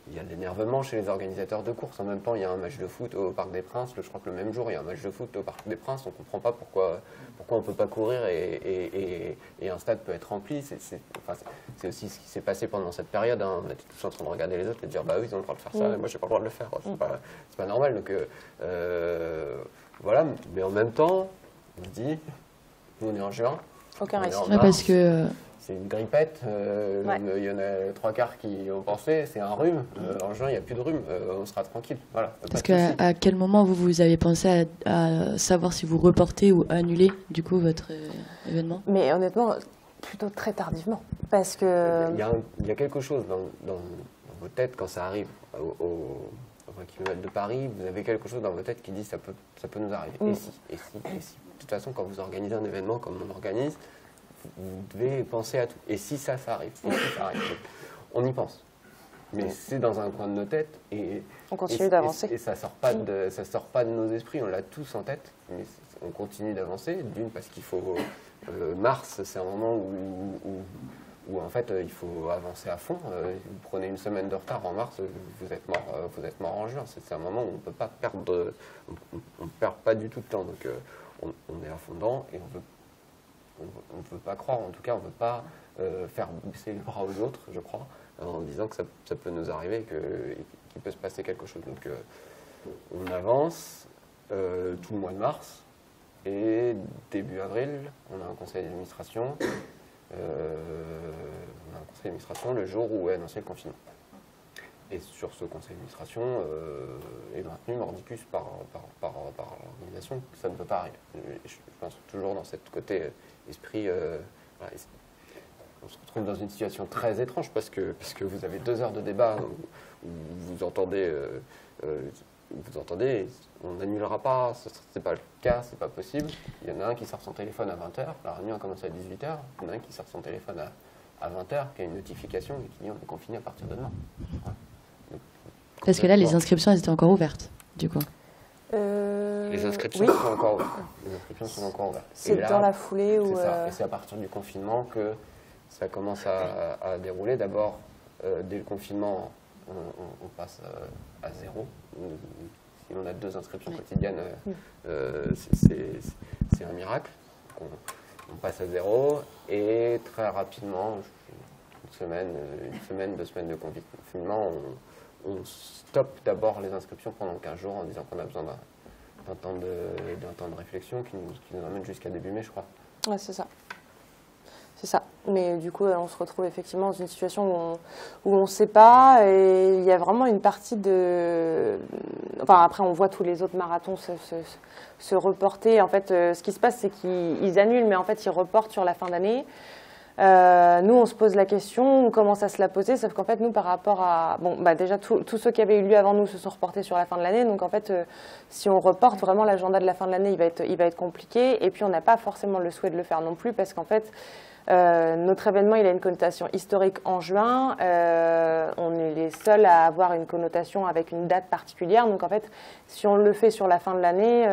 Il y a de l'énervement chez les organisateurs de courses. En même temps, il y a un match de foot au Parc des Princes. Je crois que le même jour, il y a un match de foot au Parc des Princes. On ne comprend pas pourquoi on ne peut pas courir et un stade peut être rempli. C'est aussi ce qui s'est passé pendant cette période. On était tous en train de regarder les autres et de dire bah oui, ils ont le droit de faire ça, et moi, je n'ai pas le droit de le faire. C'est pas normal. Donc, voilà. Mais en même temps, on se dit, nous, on est en juin. Aucun On est risque. en Ouais, mars, parce que c'est une grippette, Ouais. il y en a 3/4 qui ont pensé, c'est un rhume. En juin, il n'y a plus de rhume, on sera tranquille. Voilà, pas parce de que souci. à quel moment vous avez pensé à savoir si vous reportez ou annulez du coup votre événement? Mais honnêtement, plutôt très tardivement. Parce que. Il y a quelque chose dans vos têtes quand ça arrive aux 20 km de Paris, vous avez quelque chose dans vos têtes qui dit ça peut nous arriver. Et si, et si, et si. De toute façon, quand vous organisez un événement comme on organise, vous devez penser à tout. Et si ça arrive, et si ça arrive. Donc, on y pense. Mais c'est dans un coin de nos têtes et On continue d'avancer. Et ça sort pas de nos esprits. On l'a tous en tête, mais on continue d'avancer. D'une parce qu'il faut mars, c'est un moment où en fait il faut avancer à fond. Vous prenez une semaine de retard en mars, vous êtes mort en juin. C'est un moment où on peut pas perdre, on perd pas du tout de temps. Donc on est à fond dedans et on ne veut pas croire, en tout cas, on ne veut pas faire baisser les bras aux autres, je crois, en disant que ça peut nous arriver, qu'il peut se passer quelque chose. Donc, on avance tout le mois de mars, et début avril, on a un conseil d'administration. Le jour où est annoncé le confinement. Et sur ce conseil d'administration est maintenu mordicus par l'organisation que ça ne peut pas arriver. Je pense toujours dans cette côté esprit. Voilà, on se retrouve dans une situation très étrange parce que vous avez 2 heures de débat où vous entendez, on n'annulera pas, ce n'est pas le cas, c'est pas possible. Il y en a un qui sort son téléphone à 20h, la réunion a commencé à 18h, il y en a un qui sort son téléphone à 20h, qui a une notification et qui dit on est confiné à partir de demain. Voilà. Parce que là, les inscriptions, elles étaient encore ouvertes, du coup. Les inscriptions oui. sont encore ouvertes. Les inscriptions sont encore ouvertes. C'est Et là, dans la foulée où. c'est ça. Et c'est à partir du confinement que ça commence à dérouler. D'abord, dès le confinement, on passe à 0. Si on a 2 inscriptions quotidiennes, c'est un miracle. On passe à 0 et très rapidement, une semaine, 2 semaines de confinement, on stoppe d'abord les inscriptions pendant 15 jours en disant qu'on a besoin d'un temps de réflexion qui nous amène jusqu'à début mai, je crois. Ouais, c'est ça. C'est ça. Mais du coup, on se retrouve effectivement dans une situation où on ne sait pas. Et il y a vraiment une partie de. Enfin, après, on voit tous les autres marathons se reporter. En fait, ce qui se passe, c'est qu'ils annulent, mais en fait, ils reportent sur la fin d'année. Nous, on se pose la question, on commence à se la poser, sauf qu'en fait, nous, par rapport à... Bon, bah déjà, tous ceux qui avaient eu lieu avant nous se sont reportés sur la fin de l'année. Donc, en fait, si on reporte, vraiment, l'agenda de la fin de l'année, il va être compliqué. Et puis, on n'a pas forcément le souhait de le faire non plus, parce qu'en fait, notre événement, il a une connotation historique en juin. On est les seuls à avoir une connotation avec une date particulière. Donc, en fait, si on le fait sur la fin de l'année,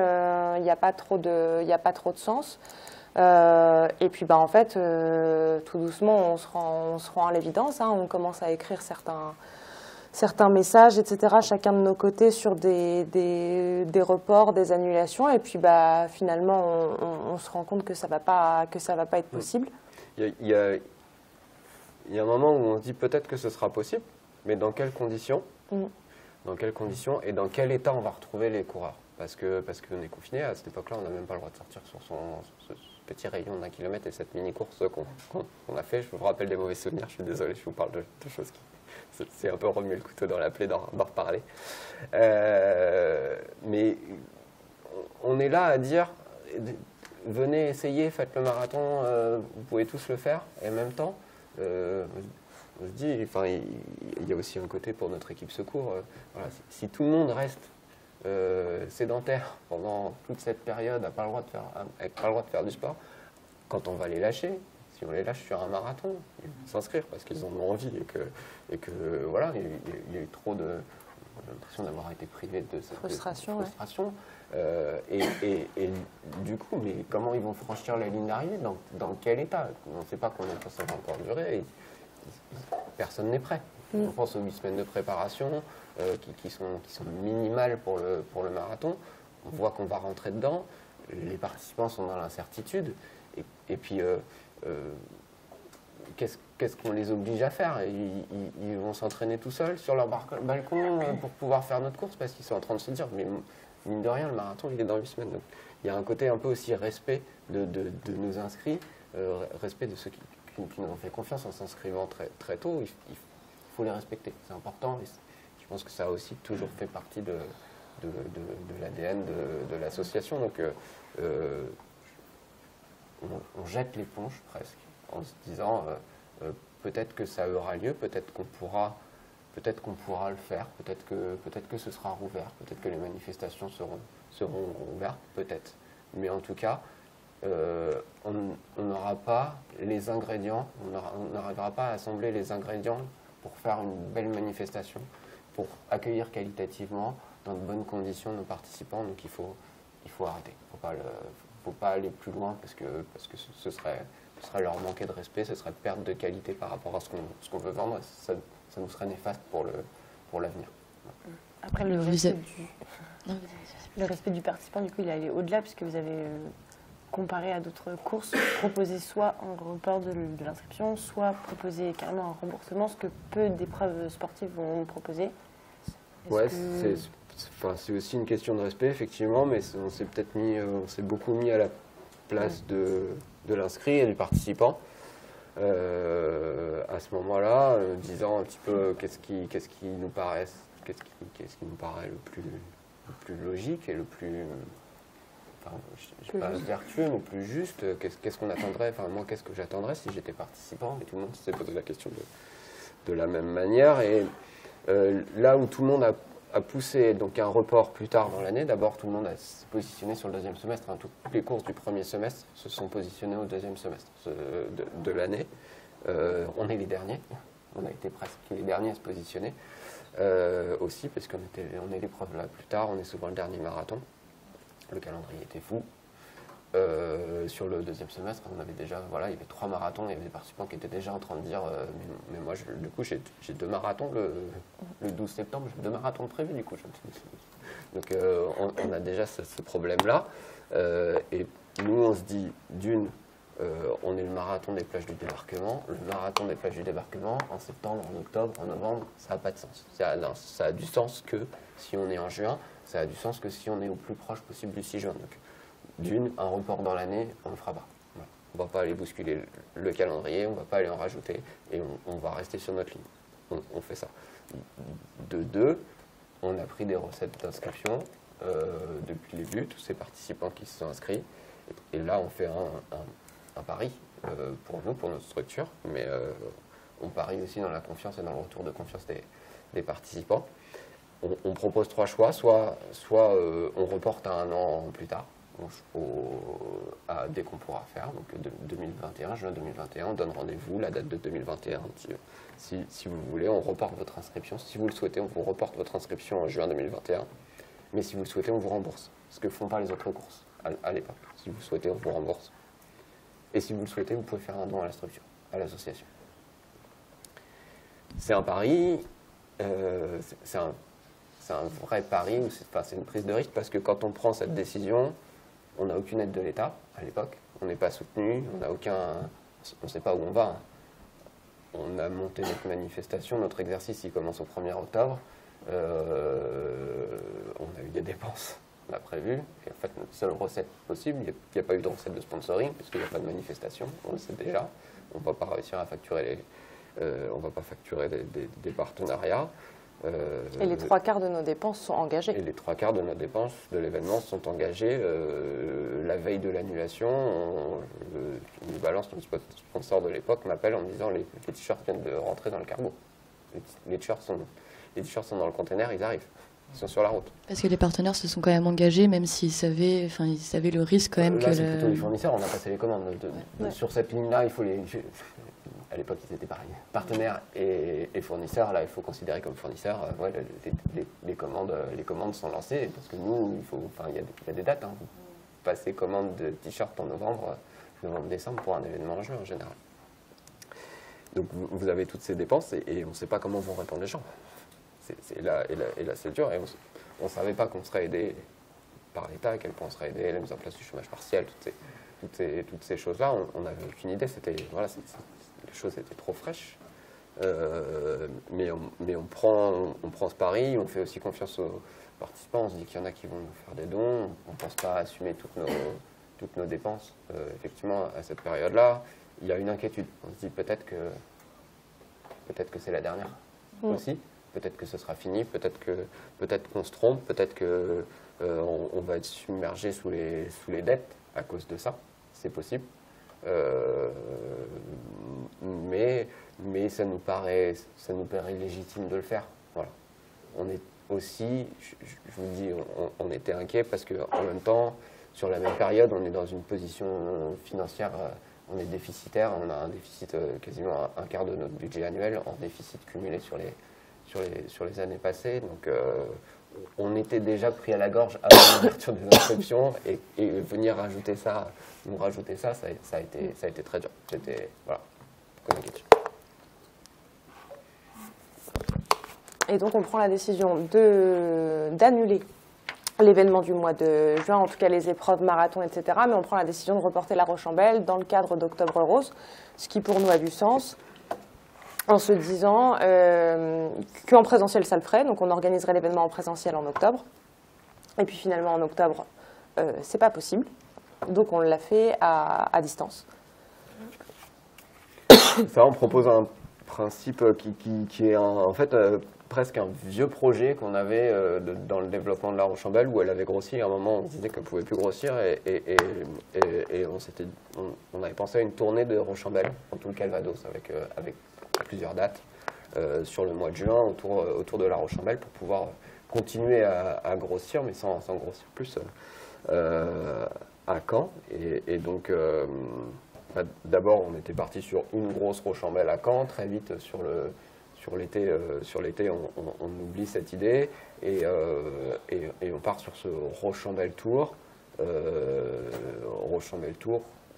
il n'y a pas trop de sens. Et puis en fait, tout doucement, on se rend à l'évidence. On commence à écrire certains messages, etc., chacun de nos côtés sur des reports, des annulations. Et puis finalement, on se rend compte que ça va pas être possible. Il y a un moment où on se dit peut-être que ce sera possible, mais dans quelles conditions Dans quelles conditions et dans quel état on va retrouver les coureurs? Parce qu'on est confiné, à cette époque-là, on n'a même pas le droit de sortir sur ce petit rayon d'1 kilomètre et cette mini-course qu'on a fait. Je vous rappelle des mauvais souvenirs, je suis désolé, je vous parle de choses qui... C'est un peu remuer le couteau dans la plaie d'en reparler. Mais on est là à dire, venez essayer, faites le marathon, vous pouvez tous le faire. Et en même temps, on se dit, enfin, il y a aussi un côté pour notre équipe secours. Voilà, si tout le monde reste sédentaire pendant toute cette période, n'a pas le droit de faire du sport, quand on va les lâcher, si on les lâche sur un marathon, ils vont s'inscrire parce qu'ils en ont envie et que voilà, il y a eu trop de... On a l'impression d'avoir été privé de cette frustration. Et du coup, mais comment ils vont franchir la ligne d'arrivée, dans quel état? On ne sait pas combien de temps ça va encore durer. Personne n'est prêt. On pense aux 8 semaines de préparation qui sont minimales pour le marathon. On voit qu'on va rentrer dedans. Les participants sont dans l'incertitude. Et puis, qu'est-ce qu'on les oblige à faire? Ils vont s'entraîner tout seuls sur leur balcon pour pouvoir faire notre course parce qu'ils sont en train de se dire, mais mine de rien, le marathon, il est dans 8 semaines. Donc, il y a un côté un peu aussi respect de nos inscrits respect de ceux qui nous ont fait confiance en s'inscrivant très tôt. Il faut les respecter, c'est important. Et je pense que ça a aussi toujours fait partie de l'ADN de l'association. Donc on jette l'éponge presque en se disant peut-être que ça aura lieu, peut-être qu'on pourra le faire, peut-être que ce sera rouvert, peut-être que les manifestations seront ouvertes, peut-être. Mais en tout cas, on n'aura pas les ingrédients, on n'arrivera pas à assembler les ingrédients pour faire une belle manifestation, pour accueillir qualitativement, dans de bonnes conditions, nos participants. Donc il faut arrêter. Il ne faut pas aller plus loin parce que ce serait leur manquer de respect, ce serait perdre de qualité par rapport à ce qu'on veut vendre. Ça nous serait néfaste pour l'avenir. Après, le respect du participant, du coup, il est allé au-delà puisque vous avez comparé à d'autres courses, proposé soit un report de l'inscription, soit proposé carrément un remboursement, ce que peu d'épreuves sportives vont proposer. Ouais, c'est aussi une question de respect, effectivement, mais on s'est beaucoup mis à la place de l'inscrit et du participant. À ce moment-là, disant un petit peu qu'est-ce qui nous paraît le plus logique et le plus, enfin, je ne vais pas vertueux, mais plus juste. Qu'est-ce qu'on attendrait, enfin moi qu'est-ce que j'attendrais si j'étais participant, et tout le monde s'est posé la question de la même manière. Et là où tout le monde a poussé donc un report plus tard dans l'année, d'abord tout le monde a se positionné sur le deuxième semestre. Toutes les courses du premier semestre se sont positionnées au deuxième semestre de l'année. On est les derniers, on a été presque les derniers à se positionner aussi, parce qu'on est l'épreuve là plus tard, on est souvent le dernier marathon. Le calendrier était fou. Sur le deuxième semestre, on avait déjà, il y avait 3 marathons, il y avait des participants qui étaient déjà en train de dire mais moi, du coup, j'ai 2 marathons le 12 septembre, j'ai 2 marathons prévus, du coup. Donc, on a déjà ce problème-là. Et nous, on se dit, on est le marathon des plages du débarquement. Le marathon des plages du débarquement, en septembre, en octobre, en novembre, ça n'a pas de sens. Ça a du sens que si on est en juin, ça a du sens que si on est au plus proche possible du 6 juin. Donc, un report dans l'année, on ne le fera pas. Voilà. On ne va pas aller bousculer le calendrier, on ne va pas aller en rajouter, et on va rester sur notre ligne. On fait ça. De 2, on a pris des recettes d'inscription depuis le début, tous ces participants qui se sont inscrits. Et là, on fait un pari pour nous, pour notre structure, mais on parie aussi dans la confiance et dans le retour de confiance des participants. On propose 3 choix, soit on reporte à 1 an plus tard, dès qu'on pourra faire, donc 2021, juin 2021, on donne rendez-vous, la date de 2021. Si vous voulez, on reporte votre inscription. Si vous le souhaitez, on vous reporte votre inscription en juin 2021. Mais si vous le souhaitez, on vous rembourse. Ce que ne font pas les autres courses à l'époque. Si vous le souhaitez, on vous rembourse. Et si vous le souhaitez, vous pouvez faire un don à la structure, à l'association. C'est un pari, c'est un vrai pari, c'est une prise de risque, parce que quand on prend cette décision, on n'a aucune aide de l'État à l'époque, on n'est pas soutenu, on ne sait pas où on va. On a monté notre manifestation, notre exercice il commence au 1er octobre, on a eu des dépenses, on a prévu, et en fait notre seule recette possible, il n'y a pas eu de recette de sponsoring, puisqu'il n'y a pas de manifestation, on le sait déjà, on ne va pas réussir à facturer des partenariats. Et les 3/4 de nos dépenses sont engagées. Et les 3/4 de nos dépenses de l'événement sont engagées. La veille de l'annulation, nous balance notre sponsor de l'époque, m'appelle en me disant les t-shirts viennent de rentrer dans le cargo. Les t-shirts sont dans le container, ils arrivent. Ils sont sur la route. Parce que les partenaires se sont quand même engagés, même s'ils savaient le risque quand même là, c'est plutôt les fournisseurs, on a passé les commandes. Sur cette ligne-là, il faut à l'époque, ils étaient pareils. Partenaires et fournisseurs, là, il faut considérer comme fournisseurs. Les commandes sont lancées, parce que nous, il y a des dates. Vous passez commande de t-shirts en novembre, décembre, pour un événement en juin, en général. Donc, vous avez toutes ces dépenses, et on ne sait pas comment vont répondre les gens. Et là, c'est dur, et on ne savait pas qu'on serait aidé par l'État, à quel point on serait aidé, la mise en place du chômage partiel, toutes ces choses-là, on n'avait aucune idée. Les choses étaient trop fraîches, mais on prend ce pari, on fait aussi confiance aux participants, on se dit qu'il y en a qui vont nous faire des dons, on ne pense pas assumer toutes nos dépenses, effectivement, à cette période-là, il y a une inquiétude. On se dit peut-être que c'est la dernière aussi, peut-être que ce sera fini, peut-être qu'on se trompe, peut-être que on va être submergé sous les dettes à cause de ça, c'est possible. Mais ça nous paraît légitime de le faire. Voilà. On est aussi, je vous dis, on était inquiets parce qu'en même temps, sur la même période, on est dans une position financière, on est déficitaire, on a un déficit quasiment un quart de notre budget annuel en déficit cumulé sur les années passées. Donc on était déjà pris à la gorge avant l'ouverture des inscriptions et venir nous rajouter ça, ça a été très dur. C'était, voilà, comme inquiétude. Et donc on prend la décision d'annuler l'événement du mois de juin, en tout cas les épreuves, marathon, etc. Mais on prend la décision de reporter La Roche-en-Belle dans le cadre d'Octobre Rose, ce qui pour nous a du sens, en se disant qu'en présentiel ça le ferait, donc on organiserait l'événement en présentiel en octobre. Et puis finalement en octobre, c'est pas possible, donc on l'a fait à distance. Ça, on propose un principe qui est en fait presque un vieux projet qu'on avait dans le développement de La Roche-en-Belle, où elle avait grossi. À un moment, on se disait qu'elle ne pouvait plus grossir et on avait pensé à une tournée de Roche-en-Belle, en tout le Calvados, avec plusieurs dates sur le mois de juin autour de La Roche-en-Belle pour pouvoir continuer à grossir, mais sans grossir plus à Caen. Et donc, d'abord, on était parti sur une grosse Roche-en-Belle à Caen. Très vite, sur l'été, on oublie cette idée et on part sur ce Roche-en-Belle Tour,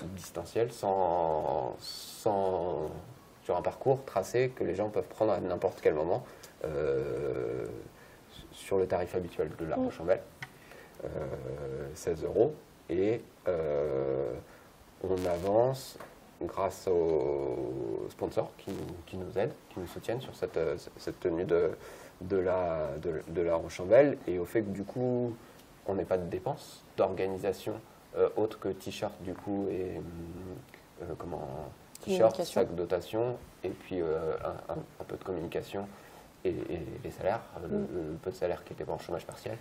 distanciel, sur un parcours tracé que les gens peuvent prendre à n'importe quel moment sur le tarif habituel de La Roche-en-Belle, 16 €. Et on avance grâce aux sponsors qui nous aident, qui nous soutiennent sur cette tenue de la Roche-en-Belle, et au fait que du coup, on n'ait pas de dépenses d'organisation autres que t-shirt du coup et t-shirt, sac dotation, et puis un peu de communication et les salaires, le peu de salaire qui était pas en chômage partiel,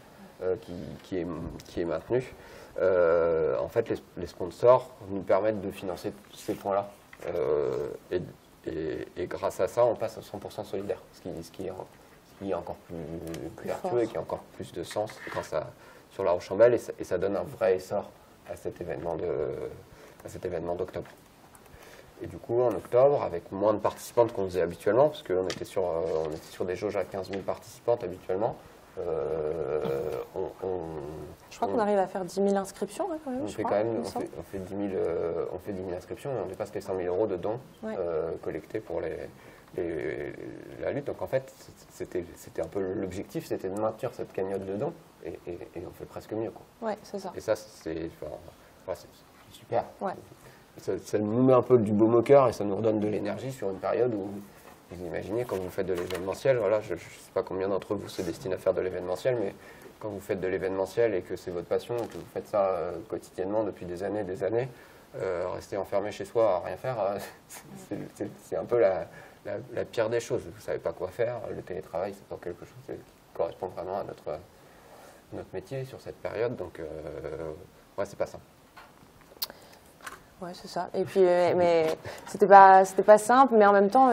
qui est maintenu. En fait, les sponsors nous permettent de financer ces points-là. Et grâce à ça, on passe à 100% solidaire, ce qui est encore plus vertueux et qui a encore plus de sens sur La Roche-en-Belle, et ça donne un vrai essor à cet événement d'octobre. Et du coup, en octobre, avec moins de participantes qu'on faisait habituellement, parce qu'on était sur des jauges à 15 000 participantes habituellement, je crois qu'on arrive à faire 10 000 inscriptions, hein, quand même. On fait 10 000 inscriptions, et on dépasse les 100 000 € de dons collectés pour la lutte. Donc en fait, c'était un peu l'objectif, c'était de maintenir cette cagnotte de dons, et on fait presque mieux, quoi. Ouais, c'est ça. Et ça, c'est super. Ouais. Ça nous met un peu du baume au cœur et ça nous redonne de l'énergie sur une période où, vous imaginez, quand vous faites de l'événementiel, voilà, je ne sais pas combien d'entre vous se destinent à faire de l'événementiel, mais quand vous faites de l'événementiel et que c'est votre passion, que vous faites ça quotidiennement depuis des années, rester enfermé chez soi à rien faire, c'est un peu la pire des choses. Vous ne savez pas quoi faire. Le télétravail, c'est pas quelque chose qui correspond vraiment à notre métier sur cette période, donc ouais, c'est pas ça. Ouais, c'est ça. Et puis, mais c'était pas simple, mais en même temps,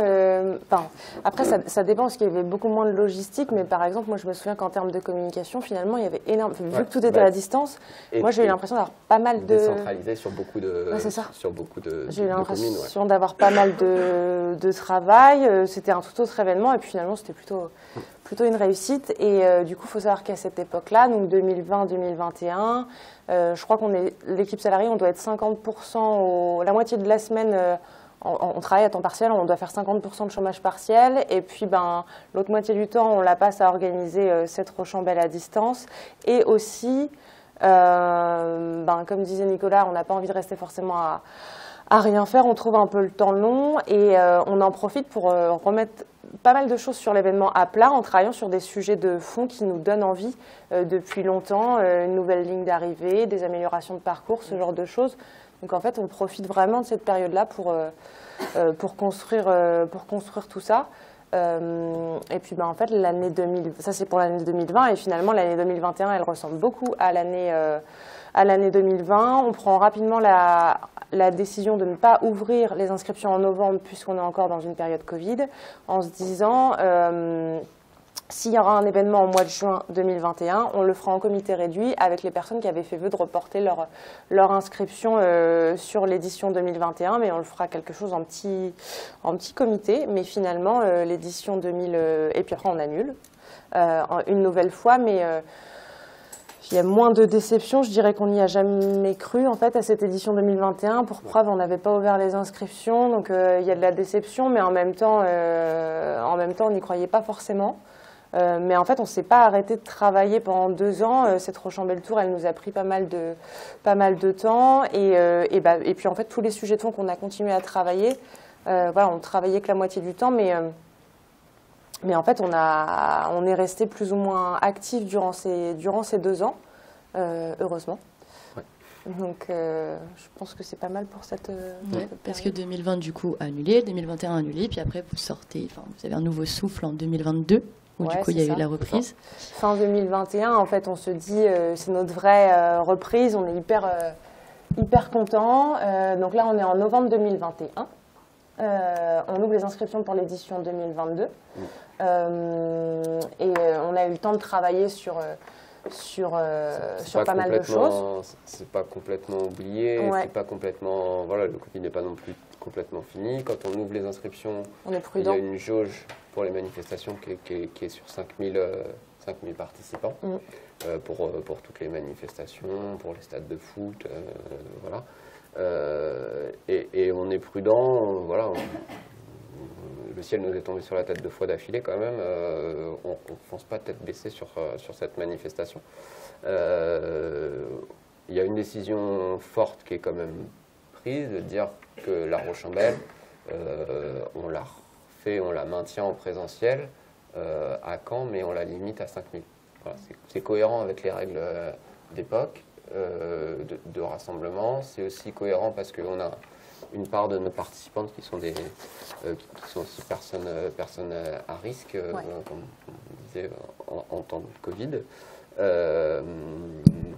après, ça dépend, parce qu'il y avait beaucoup moins de logistique, mais par exemple, moi, je me souviens qu'en termes de communication, finalement, il y avait énormément, vu que tout était à distance, moi, j'ai eu l'impression d'avoir pas mal de... Décentralisé sur beaucoup de, sur beaucoup de J'ai eu l'impression d'avoir pas mal de travail, c'était un tout autre événement, et puis finalement, c'était plutôt une réussite. Et du coup, il faut savoir qu'à cette époque-là, donc 2020-2021, je crois l'équipe salariée, on doit être 50%, la moitié de la semaine, on travaille à temps partiel, on doit faire 50% de chômage partiel, et puis l'autre moitié du temps, on la passe à organiser cette Roche-en-Belle à distance. Et aussi, comme disait Nicolas, on n'a pas envie de rester forcément à rien faire, on trouve un peu le temps long, et on en profite pour remettre pas mal de choses sur l'événement à plat en travaillant sur des sujets de fond qui nous donnent envie depuis longtemps, une nouvelle ligne d'arrivée, des améliorations de parcours, ce genre de choses. Donc en fait, on profite vraiment de cette période-là pour construire tout ça. Et puis en fait, l'année 2000, ça c'est pour l'année 2020, et finalement l'année 2021, elle ressemble beaucoup à l'année 2020. On prend rapidement la décision de ne pas ouvrir les inscriptions en novembre puisqu'on est encore dans une période Covid, en se disant s'il y aura un événement au mois de juin 2021, on le fera en comité réduit avec les personnes qui avaient fait vœu de reporter leur inscription sur l'édition 2021, mais on le fera quelque chose en petit comité. Mais finalement, l'édition 2000, et puis après on annule une nouvelle fois, mais il y a moins de déception. Je dirais qu'on n'y a jamais cru en fait à cette édition 2021. Pour preuve, on n'avait pas ouvert les inscriptions, donc il y a de la déception, mais en même temps, on n'y croyait pas forcément. Mais en fait, on ne s'est pas arrêté de travailler pendant 2 ans. Cette Rochambeau Tour, elle nous a pris pas mal de temps. Et puis en fait, tous les sujets de fond qu'on a continué à travailler, voilà, on travaillait que la moitié du temps, mais en fait, on est resté plus ou moins actif durant ces 2 ans, heureusement. Ouais. Donc, je pense que c'est pas mal pour cette parce que 2020, du coup, annulé, 2021 annulé, puis après, vous avez un nouveau souffle en 2022, où du coup, il y a eu la reprise. Fin 2021, en fait, on se dit, c'est notre vraie reprise, on est hyper content. Donc là, on est en novembre 2021. On ouvre les inscriptions pour l'édition 2022. Et on a eu le temps de travailler sur pas mal de choses. C'est pas complètement oublié, Ouais. c'est pas complètement, voilà, le Covid n'est pas non plus complètement fini. Quand on ouvre les inscriptions, On est il y prudent. a une jauge pour les manifestations qui est sur 5000 participants pour toutes les manifestations, pour les stades de foot, voilà. Et on est prudent, voilà. Le ciel nous est tombé sur la tête 2 fois d'affilée quand même. On ne fonce pas tête baissée sur cette manifestation. Il y a une décision forte qui est quand même prise de dire que la Rochambeau, on la refait, on la maintient en présentiel à Caen, mais on la limite à 5000. Voilà, c'est cohérent avec les règles d'époque de rassemblement. C'est aussi cohérent parce qu'on a une part de nos participantes qui sont aussi personnes à risque, comme on disait en temps de Covid.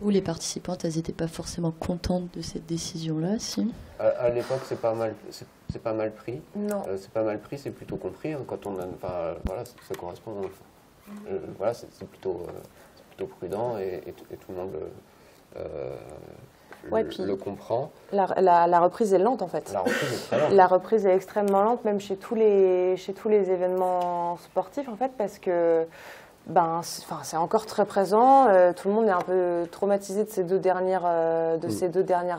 Où les participantes, elles n'étaient pas forcément contentes de cette décision-là, si. À l'époque, c'est pas mal pris. Non. C'est pas mal pris, c'est plutôt compris. Hein, quand on a, voilà, ça correspond. Voilà, c'est plutôt prudent et tout le monde le comprend. La reprise est lente en fait. La reprise est très lente. La reprise est extrêmement lente, même chez tous les événements sportifs en fait, parce que c'est encore très présent. Tout le monde est un peu traumatisé de ces 2 dernières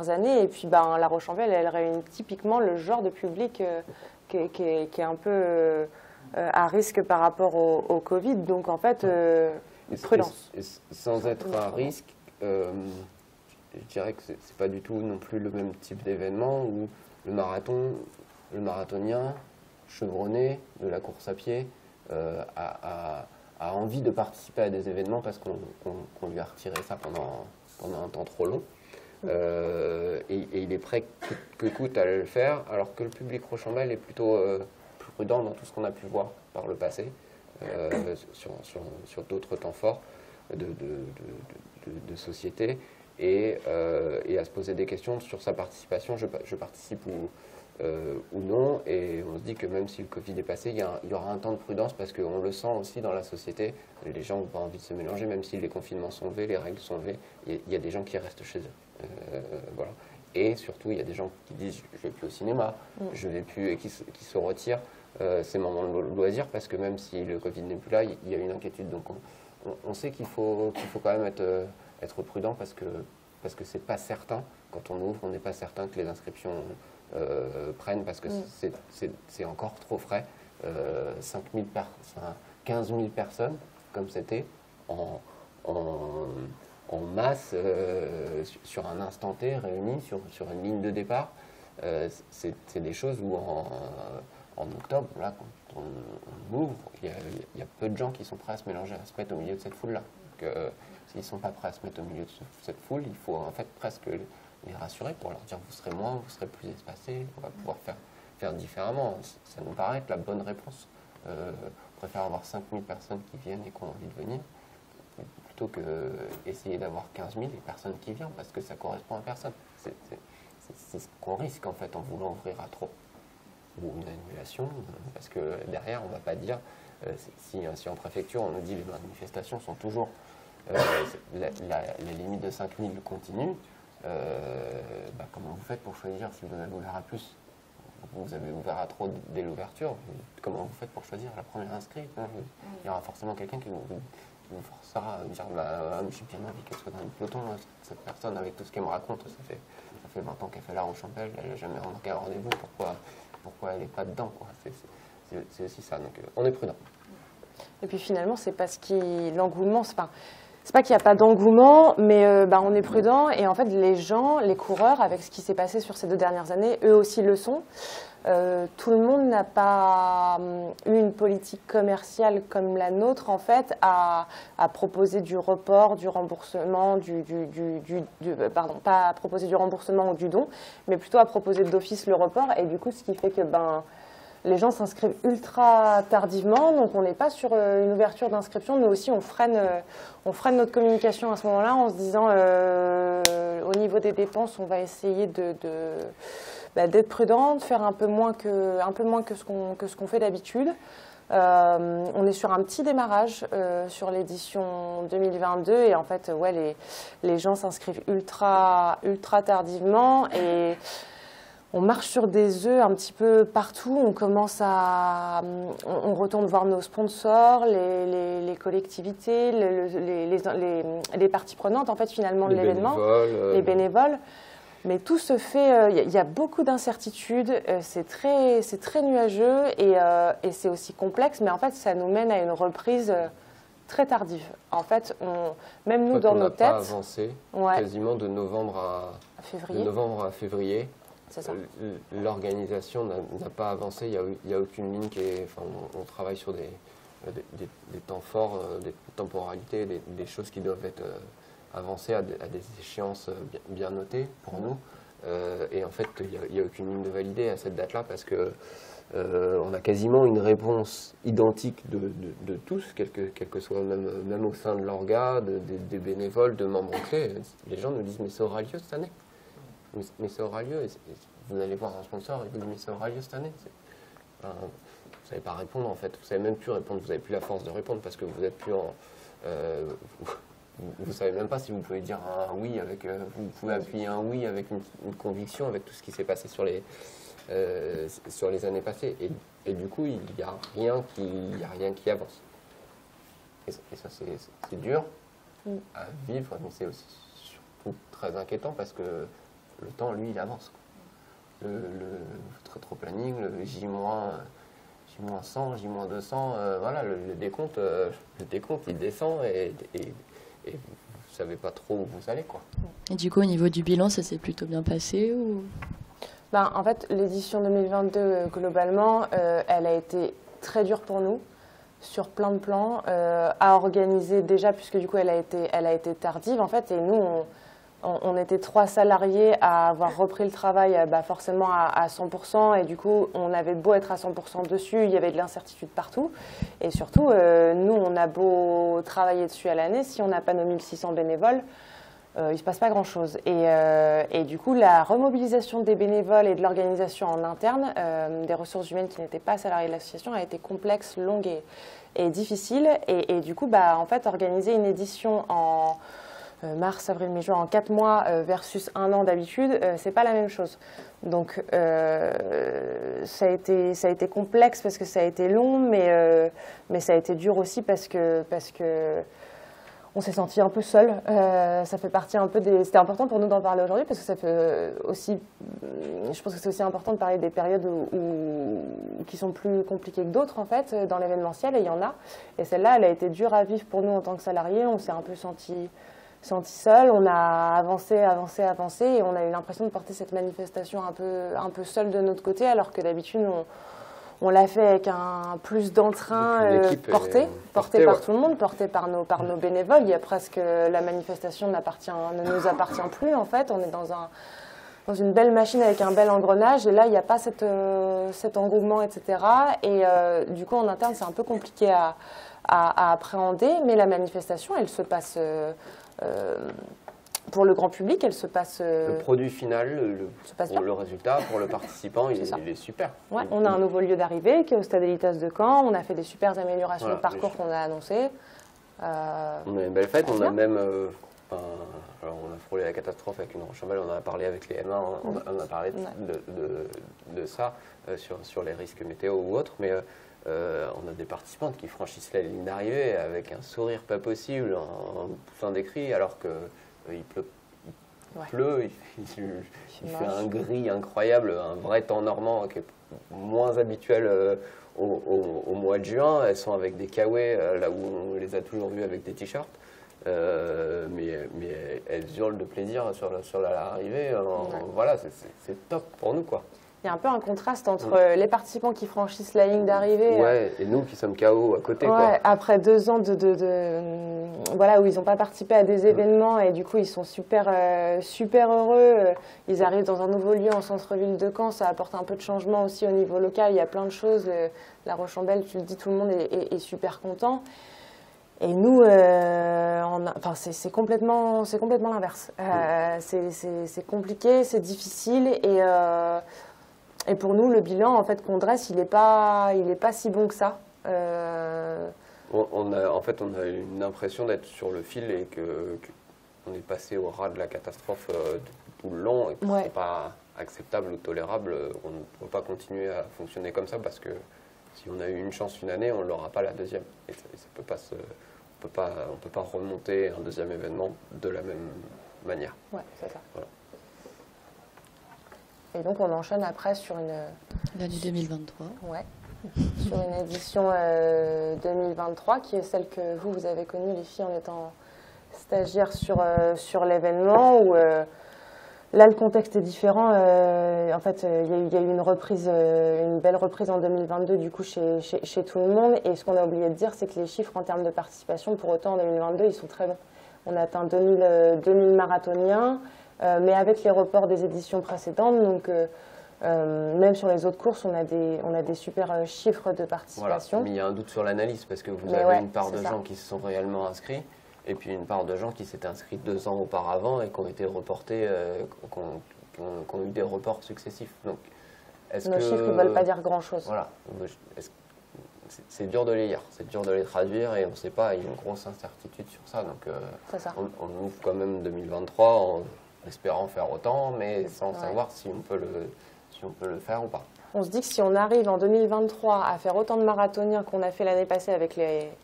années. Et puis la Rochambeau, elle réunit typiquement le genre de public qui est un peu à risque par rapport au Covid. Donc en fait, prudence. Et sans être à risque, je dirais que c'est pas du tout non plus le même type d'événement où le marathonien chevronné de la course à pied a envie de participer à des événements parce qu'on lui a retiré ça pendant un temps trop long. Et il est prêt que coûte à le faire, alors que le public Rochambeau est plutôt prudent dans tout ce qu'on a pu voir par le passé, sur d'autres temps forts de société, et à se poser des questions sur sa participation. Je participe ou non, et on se dit que même si le Covid est passé, il y aura un temps de prudence parce qu'on le sent aussi dans la société. Les gens n'ont pas envie de se mélanger, même si les confinements sont levés, les règles sont levées, il y a des gens qui restent chez eux. Voilà. Et surtout, il y a des gens qui disent je ne vais plus au cinéma, je vais plus, et qui se retirent ces moments de loisir parce que même si le Covid n'est plus là, il y a une inquiétude. Donc on sait qu'il faut quand même être prudent parce que c'est pas certain. Quand on ouvre, on n'est pas certain que les inscriptions prennent parce que c'est encore trop frais. 15 000 personnes, comme c'était, en masse, sur un instant T, réunies sur une ligne de départ. C'est des choses où en octobre, là, quand on ouvre, il y a peu de gens qui sont prêts à se mélanger, à se mettre au milieu de cette foule-là. S'ils ne sont pas prêts à se mettre au milieu de cette foule, il faut en fait presque les rassurer pour leur dire vous serez moins, vous serez plus espacés, on va pouvoir faire différemment. Ça nous paraît être la bonne réponse. On préfère avoir 5000 personnes qui viennent et qui ont envie de venir, plutôt qu'essayer d'avoir 15 000 et personne qui vient, parce que ça correspond à personne. C'est ce qu'on risque en fait en voulant ouvrir à trop. Ou une annulation, parce que derrière, on ne va pas dire, si en préfecture, on nous dit les manifestations sont toujours, la limite de 5000 continue, comment vous faites pour choisir si vous avez ouvert à plus? Vous avez ouvert à trop dès l'ouverture, comment vous faites pour choisir la première inscrite? Il y aura forcément quelqu'un qui vous forcera à dire j'ai bien envie qu'elle soit dans le peloton, cette personne, avec tout ce qu'elle me raconte, ça fait 20 ans qu'elle fait la Rochampelle, elle n'a jamais manqué un rendez-vous, pourquoi elle n'est pas dedans, quoi. C'est aussi ça, donc on est prudent. Et puis finalement, c'est parce l'engouement, c'est pas qu'il n'y a pas d'engouement, mais on est prudent. Et en fait, les gens, les coureurs, avec ce qui s'est passé sur ces 2 dernières années, eux aussi le sont. Tout le monde n'a pas eu une politique commerciale comme la nôtre, en fait, à proposer du report, du remboursement, pas à proposer du remboursement ou du don, mais plutôt à proposer d'office le report. Et du coup, ce qui fait que les gens s'inscrivent ultra tardivement, donc on n'est pas sur une ouverture d'inscription. Nous aussi, on freine notre communication à ce moment-là en se disant, au niveau des dépenses, on va essayer d'être prudent, de faire un peu moins que ce qu'on fait d'habitude. On est sur un petit démarrage sur l'édition 2022 et en fait, les gens s'inscrivent ultra tardivement et on marche sur des œufs un petit peu partout. On retourne voir nos sponsors, les collectivités, les parties prenantes en fait finalement de l'événement, les bénévoles. Mais tout se fait, il y a beaucoup d'incertitudes, c'est très nuageux et c'est aussi complexe, mais en fait ça nous mène à une reprise très tardive. En fait, même nous dans nos têtes... On n'a pas avancé quasiment de novembre à février. C'est ça. L'organisation n'a pas avancé, il n'y a aucune ligne on travaille sur des temps forts, des temporalités, des choses qui doivent être avancées à des échéances bien notées pour nous. Et en fait, il n'y a aucune ligne de validée à cette date-là parce que on a quasiment une réponse identique de tous, quel que soit, même au sein de l'orga, des bénévoles, de membres clés. Les gens nous disent mais ça aura lieu cette année. Mais ça aura lieu, vous allez voir un sponsor et vous dites mais ça aura lieu cette année. Vous ne savez pas répondre en fait, vous ne savez même plus répondre, vous n'avez plus la force de répondre parce que vous n'êtes plus en... vous ne savez même pas si vous pouvez dire un oui avec... vous pouvez appuyer un oui avec une conviction, avec tout ce qui s'est passé sur les années passées. Et du coup, il n'y a rien qui avance. Et ça, c'est dur à vivre, mais c'est aussi surtout très inquiétant parce que le temps, lui, il avance. Le rétro-planning, le J-100, J-200, le décompte, il descend et vous ne savez pas trop où vous allez, quoi. Et du coup, au niveau du bilan, ça s'est plutôt bien passé ou... En fait, l'édition 2022, globalement, elle a été très dure pour nous, sur plein de plans, à organiser déjà, puisque du coup, elle a été tardive, en fait, et nous, on était 3 salariés à avoir repris le travail forcément à 100%, et du coup, on avait beau être à 100% dessus, il y avait de l'incertitude partout, et surtout, nous, on a beau travailler dessus à l'année, si on n'a pas nos 1600 bénévoles, il ne se passe pas grand-chose. Et du coup, la remobilisation des bénévoles et de l'organisation en interne, des ressources humaines qui n'étaient pas salariés de l'association, a été complexe, longue et difficile. Et du coup, en fait, organiser une édition en mars, avril, mai, juin, en 4 mois versus 1 an d'habitude, c'est pas la même chose. Donc, ça a été complexe parce que ça a été long, mais ça a été dur aussi parce que on s'est senti un peu seul. Ça fait partie un peu des... C'était important pour nous d'en parler aujourd'hui parce que ça fait aussi... Je pense que c'est aussi important de parler des périodes qui sont plus compliquées que d'autres, en fait, dans l'événementiel, et il y en a. Et celle-là, elle a été dure à vivre pour nous en tant que salariés. On s'est un peu senti seul. On a avancé, et on a eu l'impression de porter cette manifestation un peu seule de notre côté, alors que d'habitude, On l'a fait avec un plus d'entrain porté par tout le monde, porté par nos bénévoles. Il y a presque la manifestation ne nous appartient plus en fait. On est dans une belle machine avec un bel engrenage et là il n'y a pas cet engouement, etc. Et du coup en interne c'est un peu compliqué à appréhender, mais la manifestation elle se passe pour le grand public, elle se passe... Le produit final, le résultat pour le participant, il est super. Ouais, on a un nouveau lieu d'arrivée qui est au Stade Elitas de Caen. On a fait des super améliorations de parcours qu'on a annoncées. On a une belle fête. On a même... alors on a frôlé la catastrophe avec une rocambole. On en a parlé avec les M1. On a parlé de ça sur les risques météo ou autres. Mais on a des participantes qui franchissent la ligne d'arrivée avec un sourire pas possible, en poussant des cris, alors que... Il pleut, il fait un gris incroyable, un vrai temps normand qui est moins habituel au mois de juin. Elles sont avec des kawés, là où on les a toujours vues avec des t-shirts. Mais elles hurlent de plaisir sur l'arrivée. Voilà, c'est top pour nous, quoi. Il y a un peu un contraste entre les participants qui franchissent la ligne d'arrivée. Et nous qui sommes KO à côté. Quoi. Après 2 ans voilà, où ils n'ont pas participé à des événements et du coup ils sont super heureux. Ils arrivent dans un nouveau lieu en centre-ville de Caen, ça apporte un peu de changement aussi au niveau local. Il y a plein de choses. La rocambole, tu le dis, tout le monde est super content. Et nous, c'est complètement l'inverse. C'est compliqué, c'est difficile et pour nous, le bilan en fait qu'on dresse, il n'est pas si bon que ça. On a une impression d'être sur le fil et qu'on est passé au ras de la catastrophe tout le long et que ce n'est pas acceptable ou tolérable. On ne peut pas continuer à fonctionner comme ça parce que si on a eu une chance une année, on ne l'aura pas la deuxième. Et ça peut pas on peut pas remonter un deuxième événement de la même manière. Ouais, c'est ça. Voilà. Et donc on enchaîne après sur l'année 2023. Ouais. Sur une édition 2023 qui est celle que vous avez connue les filles en étant stagiaires sur l'événement où là le contexte est différent. En fait il y a eu une belle reprise en 2022 du coup chez tout le monde et ce qu'on a oublié de dire c'est que les chiffres en termes de participation pour autant en 2022 ils sont très bons. On a atteint 2000 marathoniens. Mais avec les reports des éditions précédentes, donc même sur les autres courses, on a des super chiffres de participation. Voilà. Mais il y a un doute sur l'analyse parce que vous avez une part de gens qui se sont réellement inscrits et puis une part de gens qui s'étaient inscrits 2 ans auparavant et qui ont été reportés, qui ont eu des reports successifs. Donc, nos chiffres ne veulent pas dire grand-chose. Voilà. C'est dur de les lire, c'est dur de les traduire et on ne sait pas, il y a une grosse incertitude sur ça. Donc on ouvre quand même 2023 en espérant faire autant, mais sans savoir si on peut le faire ou pas. On se dit que si on arrive en 2023 à faire autant de marathoniens qu'on a fait l'année passée avec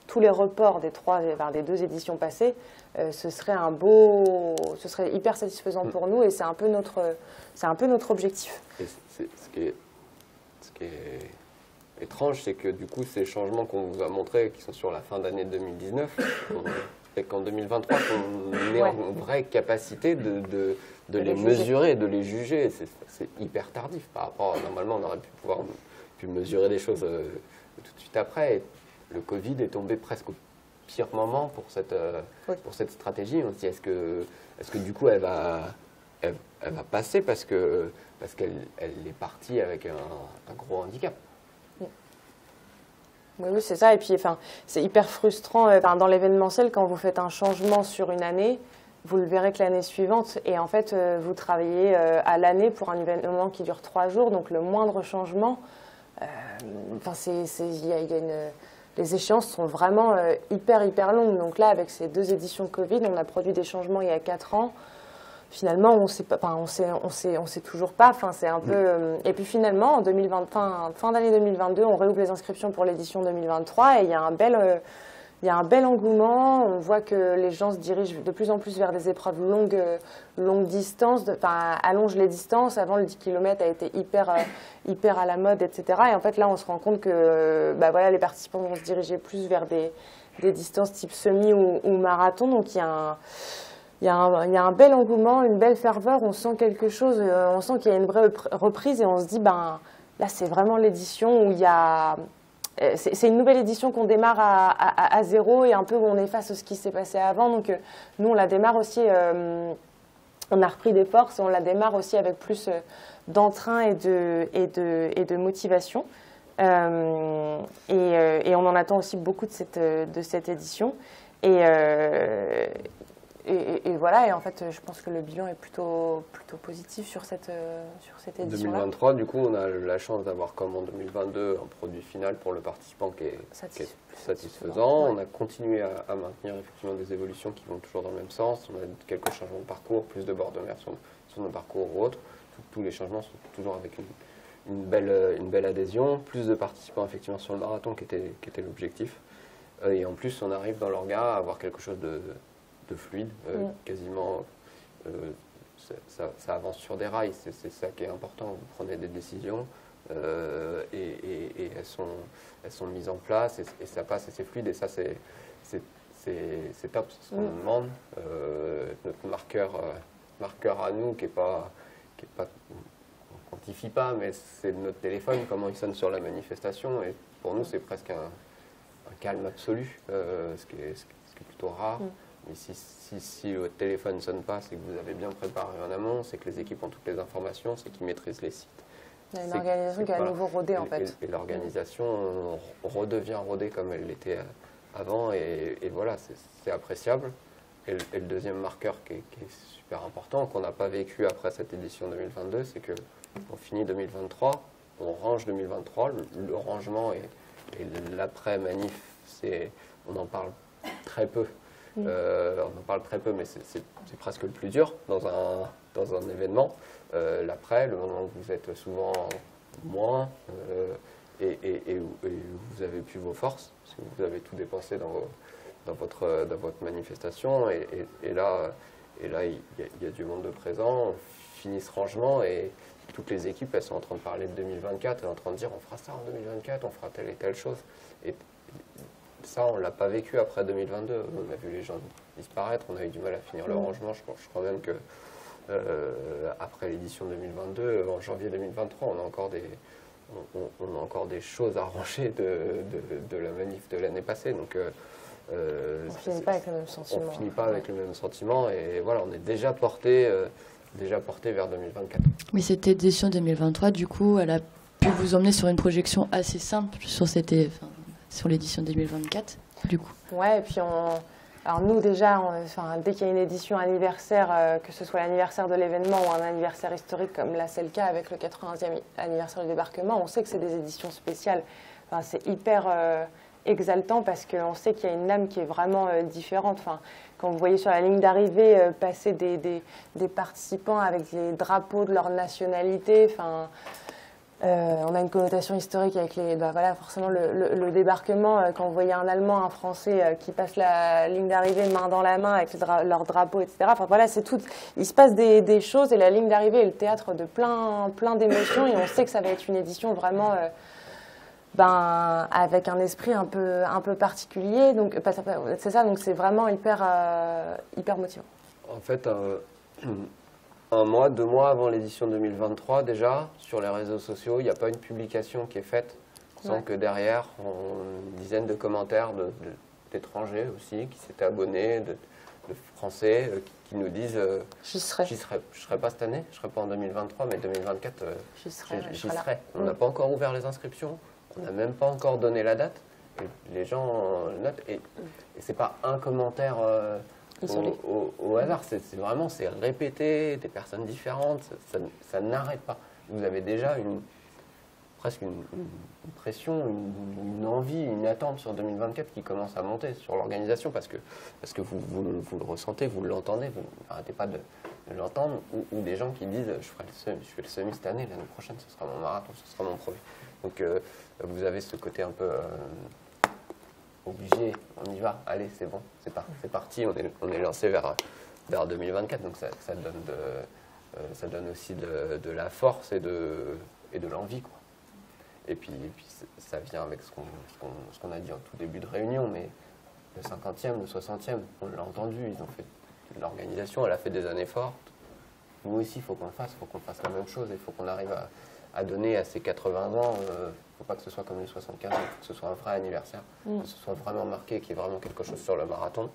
tous les reports des 2 éditions passées, ce serait hyper satisfaisant pour nous et c'est un peu notre objectif. Et ce qui est étrange, c'est que du coup, ces changements qu'on vous a montrés, qui sont sur la fin d'année 2019, fait qu'en 2023, on est en vraie capacité de les mesurer, de les juger. C'est hyper tardif par rapport à, normalement, on aurait pu mesurer des choses tout de suite après. Et le Covid est tombé presque au pire moment pour cette stratégie. On se dit, est-ce que du coup, elle va passer parce qu'elle est partie avec un gros handicap. Oui, c'est ça. Et puis, c'est hyper frustrant dans l'événementiel quand vous faites un changement sur une année, vous le verrez que l'année suivante. Et en fait, vous travaillez à l'année pour un événement qui dure 3 jours. Donc, le moindre changement, les échéances sont vraiment hyper longues. Donc là, avec ces 2 éditions Covid, on a produit des changements il y a 4 ans. Finalement, on sait toujours pas. C'est un peu. Et puis finalement, en fin d'année 2022, on réouvre les inscriptions pour l'édition 2023 et il y a un bel engouement. On voit que les gens se dirigent de plus en plus vers des épreuves longue distance, allongent les distances. Avant, le 10 km a été hyper à la mode, etc. Et en fait, là, on se rend compte que les participants vont se diriger plus vers des distances type semi ou marathon. Donc, il y a un bel engouement, une belle ferveur, on sent quelque chose, on sent qu'il y a une vraie reprise et on se dit, là, c'est vraiment l'édition où il y a... C'est une nouvelle édition qu'on démarre à zéro et un peu où on efface ce qui s'est passé avant. Donc, nous, on la démarre aussi... on a repris des forces et on la démarre aussi avec plus d'entrain et de motivation. Et on en attend aussi beaucoup de cette édition. Et voilà, et en fait, je pense que le bilan est plutôt positif sur cette édition-là. 2023, du coup, on a la chance d'avoir, comme en 2022, un produit final pour le participant qui est satisfaisant. Ouais. On a continué à maintenir effectivement des évolutions qui vont toujours dans le même sens. On a quelques changements de parcours, plus de bords de mer sur nos parcours ou autres. Tous les changements sont toujours avec une belle adhésion, plus de participants effectivement sur le marathon qui était l'objectif. Et en plus, on arrive dans l'orga à avoir quelque chose de fluide, quasiment, ça avance sur des rails, c'est ça qui est important. Vous prenez des décisions et elles sont mises en place et ça passe et c'est fluide et ça c'est top, c'est ce qu'on nous demande. Notre marqueur à nous qui est pas on quantifie pas, mais c'est notre téléphone, comment il sonne sur la manifestation et pour nous c'est presque un calme absolu, ce qui est plutôt rare. Mais si votre téléphone ne sonne pas, c'est que vous avez bien préparé en amont, c'est que les équipes ont toutes les informations, c'est qu'ils maîtrisent les sites. Il y a une organisation qui est à nouveau rodée en fait. Et l'organisation redevient rodée comme elle l'était avant et voilà, c'est appréciable. Et le deuxième marqueur qui est super important, qu'on n'a pas vécu après cette édition 2022, c'est qu'on finit 2023, on range 2023, le rangement et l'après-manif, on en parle très peu. On en parle très peu, mais c'est presque le plus dur dans un événement. L'après, le moment où vous êtes souvent moins et vous avez plus vos forces, parce que vous avez tout dépensé dans votre manifestation. Et là, il y a du monde de présent. On finit ce rangement et toutes les équipes, elles sont en train de parler de 2024 et en train de dire on fera ça en 2024, on fera telle et telle chose. Et ça, on ne l'a pas vécu après 2022. On a vu les gens disparaître, on a eu du mal à finir le rangement. Je crois même que après l'édition 2022, en janvier 2023, on a encore des choses à ranger de la manif de l'année passée. Donc, on finit pas avec le même sentiment. On finit pas avec le même sentiment et voilà, on est déjà porté vers 2024. Mais cette édition 2023, du coup, elle a pu vous emmener sur une projection assez simple sur l'édition 2024, du coup. Ouais, et puis alors nous déjà, dès qu'il y a une édition anniversaire, que ce soit l'anniversaire de l'événement ou un anniversaire historique, comme là c'est le cas avec le 80e anniversaire du débarquement, on sait que c'est des éditions spéciales. Enfin, c'est hyper exaltant parce qu'on sait qu'il y a une âme qui est vraiment différente. Enfin, quand vous voyez sur la ligne d'arrivée passer des participants avec les drapeaux de leur nationalité, enfin... on a une connotation historique avec forcément le débarquement. Quand vous voyez un Allemand, un Français qui passe la ligne d'arrivée main dans la main avec leur drapeau, etc. Enfin voilà, c'est tout. Il se passe des choses et la ligne d'arrivée est le théâtre de plein d'émotions et on sait que ça va être une édition vraiment avec un esprit un peu particulier. Donc c'est ça. Donc c'est vraiment hyper motivant. En fait. Un mois, 2 mois avant l'édition 2023, déjà, sur les réseaux sociaux, il n'y a pas une publication qui est faite sans que derrière, une dizaine de commentaires d'étrangers aussi, qui s'étaient abonnés, de Français, qui nous disent J'y serai. Je serai pas cette année, je ne serai pas en 2023, mais 2024, j'y serai. On n'a Mm. pas encore ouvert les inscriptions, on n'a même pas encore donné la date. Et les gens notent, et ce n'est pas un commentaire... Au hasard, c'est vraiment répété, des personnes différentes, ça n'arrête pas. Vous avez déjà presque une pression, une envie, une attente sur 2024 qui commence à monter sur l'organisation parce que vous le ressentez, vous l'entendez, vous n'arrêtez pas de l'entendre, ou des gens qui disent je fais le semi cette année, l'année prochaine ce sera mon marathon, ce sera mon premier. Donc vous avez ce côté un peu... obligé, on y va, allez, c'est bon, c'est parti, on est lancé vers 2024, donc ça donne aussi de la force et de l'envie, quoi. Et puis ça vient avec ce qu'on a dit en tout début de réunion, mais le 50e, le 60e, on l'a entendu, ils ont fait l'organisation, elle a fait des années fortes. Nous aussi, il faut qu'on fasse la même chose, il faut qu'on arrive à donner à ses 80 ans. Il ne faut pas que ce soit comme les 75 ans, il faut que ce soit un vrai anniversaire, que ce soit vraiment marqué, qu'il y ait vraiment quelque chose sur le marathon.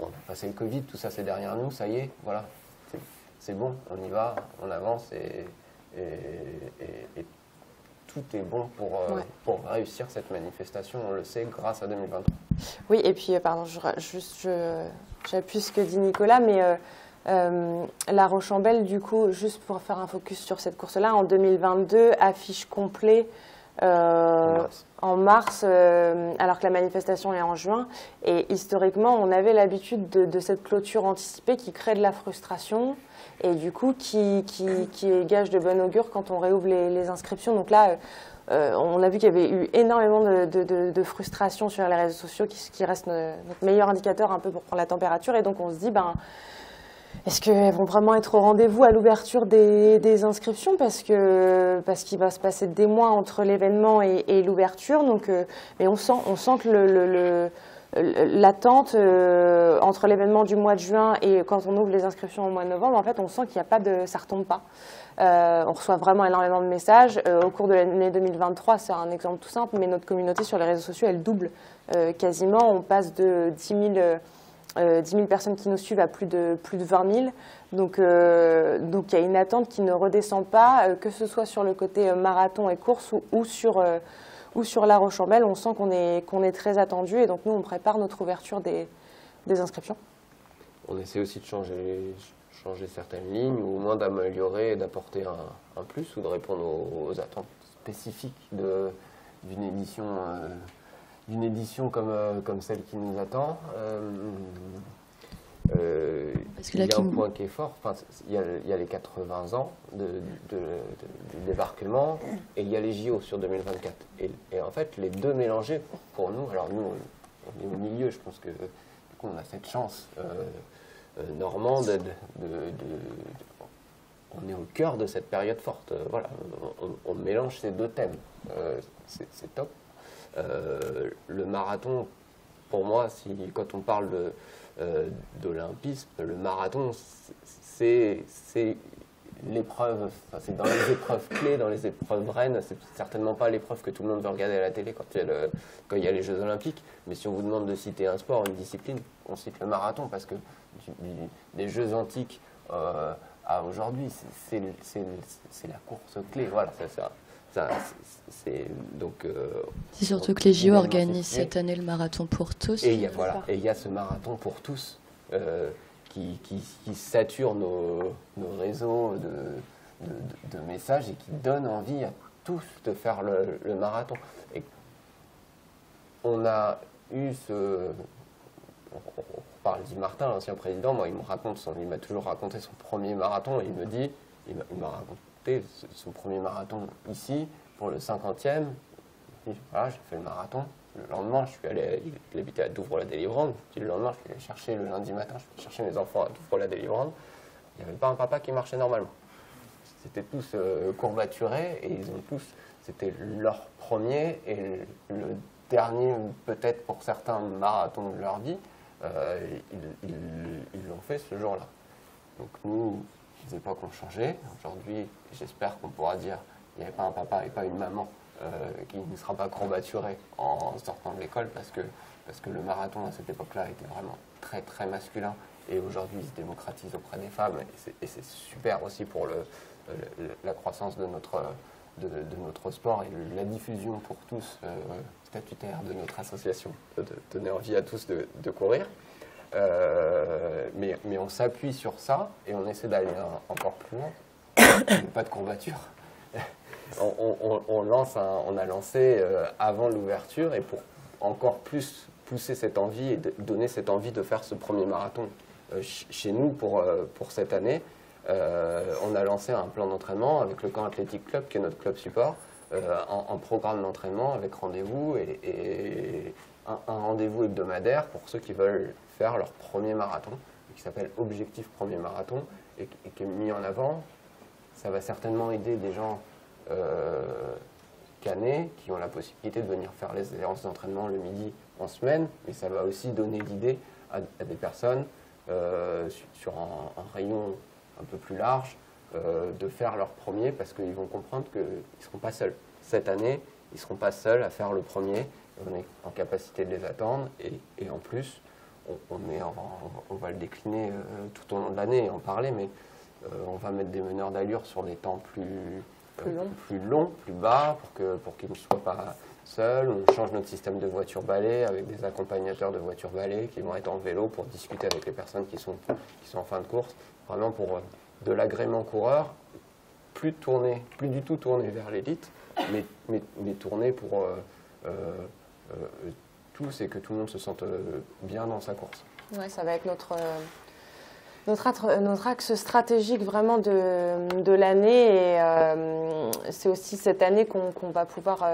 On a passé le Covid, tout ça c'est derrière nous, ça y est, voilà, c'est bon, on y va, on avance et tout est bon pour réussir cette manifestation, on le sait, grâce à 2023. Oui, et puis, pardon, j'appuie ce que dit Nicolas, mais La Roche-en-Belle, du coup, juste pour faire un focus sur cette course-là, en 2022, affiche complet en mars, alors que la manifestation est en juin. Et historiquement, on avait l'habitude de cette clôture anticipée qui crée de la frustration et du coup qui est gage de bon augure quand on réouvre les inscriptions. Donc là, on a vu qu'il y avait eu énormément de frustration sur les réseaux sociaux qui reste notre meilleur indicateur un peu pour prendre la température. Et donc on se dit, est-ce qu'elles vont vraiment être au rendez-vous à l'ouverture des inscriptions parce qu'il va se passer des mois entre l'événement et l'ouverture. Donc, mais on sent que l'attente entre l'événement du mois de juin et quand on ouvre les inscriptions au mois de novembre, en fait, on sent qu'il n'y a pas ça retombe pas. On reçoit vraiment énormément de messages. Au cours de l'année 2023, c'est un exemple tout simple, mais notre communauté sur les réseaux sociaux, elle double quasiment. On passe de 10 000 personnes qui nous suivent à plus de 20 000. Donc il y a une attente qui ne redescend pas, que ce soit sur le côté marathon et course ou sur La Roche-en-Belle. On sent qu'on est très attendu et donc nous, on prépare notre ouverture des inscriptions. On essaie aussi de changer certaines lignes ou au moins d'améliorer et d'apporter un plus ou de répondre aux attentes spécifiques d'une édition. D'une édition comme celle qui nous attend, il y a un point qui est fort, il y a les 80 ans du débarquement et il y a les JO sur 2024. Et en fait, les deux mélangés, pour nous, alors nous, on est au milieu, je pense que du coup, on a cette chance normande on est au cœur de cette période forte. Voilà, on mélange ces deux thèmes, c'est top. Le marathon, pour moi, quand on parle d'olympisme, le marathon, c'est l'épreuve, c'est dans les épreuves clés, dans les épreuves reines. C'est certainement pas l'épreuve que tout le monde veut regarder à la télé quand il y a les Jeux Olympiques. Mais si on vous demande de citer un sport, une discipline, on cite le marathon parce que des Jeux antiques à aujourd'hui, c'est la course clé. Voilà, c'est surtout que les JO organisent cette année le marathon pour tous. Et il y a ce marathon pour tous qui sature nos réseaux de messages et qui donne envie à tous de faire le marathon. Et on a eu on parle d'Yves Martin, l'ancien président, moi il m'a toujours raconté son premier marathon et il m'a raconté son premier marathon ici pour le 50e. Voilà, j'ai fait le marathon. Le lendemain, je suis allé, il habitait à Douvres-la-Délivrande. Le lendemain, je suis allé chercher le lundi matin, je suis allé chercher mes enfants à Douvres-la-Délivrande. Il n'y avait pas un papa qui marchait normalement. C'était tous courbaturés et c'était leur premier et le dernier, peut-être pour certains, marathon de leur vie. Ils l'ont fait ce jour-là. Donc nous, les époques ont changé. Aujourd'hui, j'espère qu'on pourra dire qu'il n'y avait pas un papa et pas une maman qui ne sera pas courbaturé en sortant de l'école parce que le marathon à cette époque-là était vraiment très très masculin et aujourd'hui il se démocratise auprès des femmes et c'est super aussi pour la croissance de notre sport et la diffusion pour tous statutaire de notre association, de donner envie à tous de courir. Mais on s'appuie sur ça et on essaie d'aller encore plus loin. Pas de courbature. On a lancé avant l'ouverture et pour encore plus pousser cette envie et donner cette envie de faire ce premier marathon chez nous pour cette année. On a lancé un plan d'entraînement avec le Camp Athlétique Club, qui est notre club support, en programme d'entraînement avec rendez-vous et un rendez-vous hebdomadaire pour ceux qui veulent faire leur premier marathon, qui s'appelle Objectif Premier Marathon et qui est mis en avant. Ça va certainement aider des gens canés qui ont la possibilité de venir faire les séances d'entraînement le midi en semaine, mais ça va aussi donner l'idée à des personnes sur un rayon un peu plus large de faire leur premier parce qu'ils vont comprendre qu'ils ne seront pas seuls. Cette année, ils ne seront pas seuls à faire le premier. On est en capacité de les attendre et en plus, on va le décliner tout au long de l'année et en parler, mais on va mettre des meneurs d'allure sur des temps plus longs, plus bas, pour qu'ils ne soient pas seuls. On change notre système de voitures balais avec des accompagnateurs de voitures balais qui vont être en vélo pour discuter avec les personnes qui sont en fin de course, vraiment pour de l'agrément coureur, plus du tout tourné vers l'élite, mais tourné pour tous et que tout le monde se sente bien dans sa course. Ouais, ça va être notre axe stratégique vraiment de l'année et c'est aussi cette année qu'on va pouvoir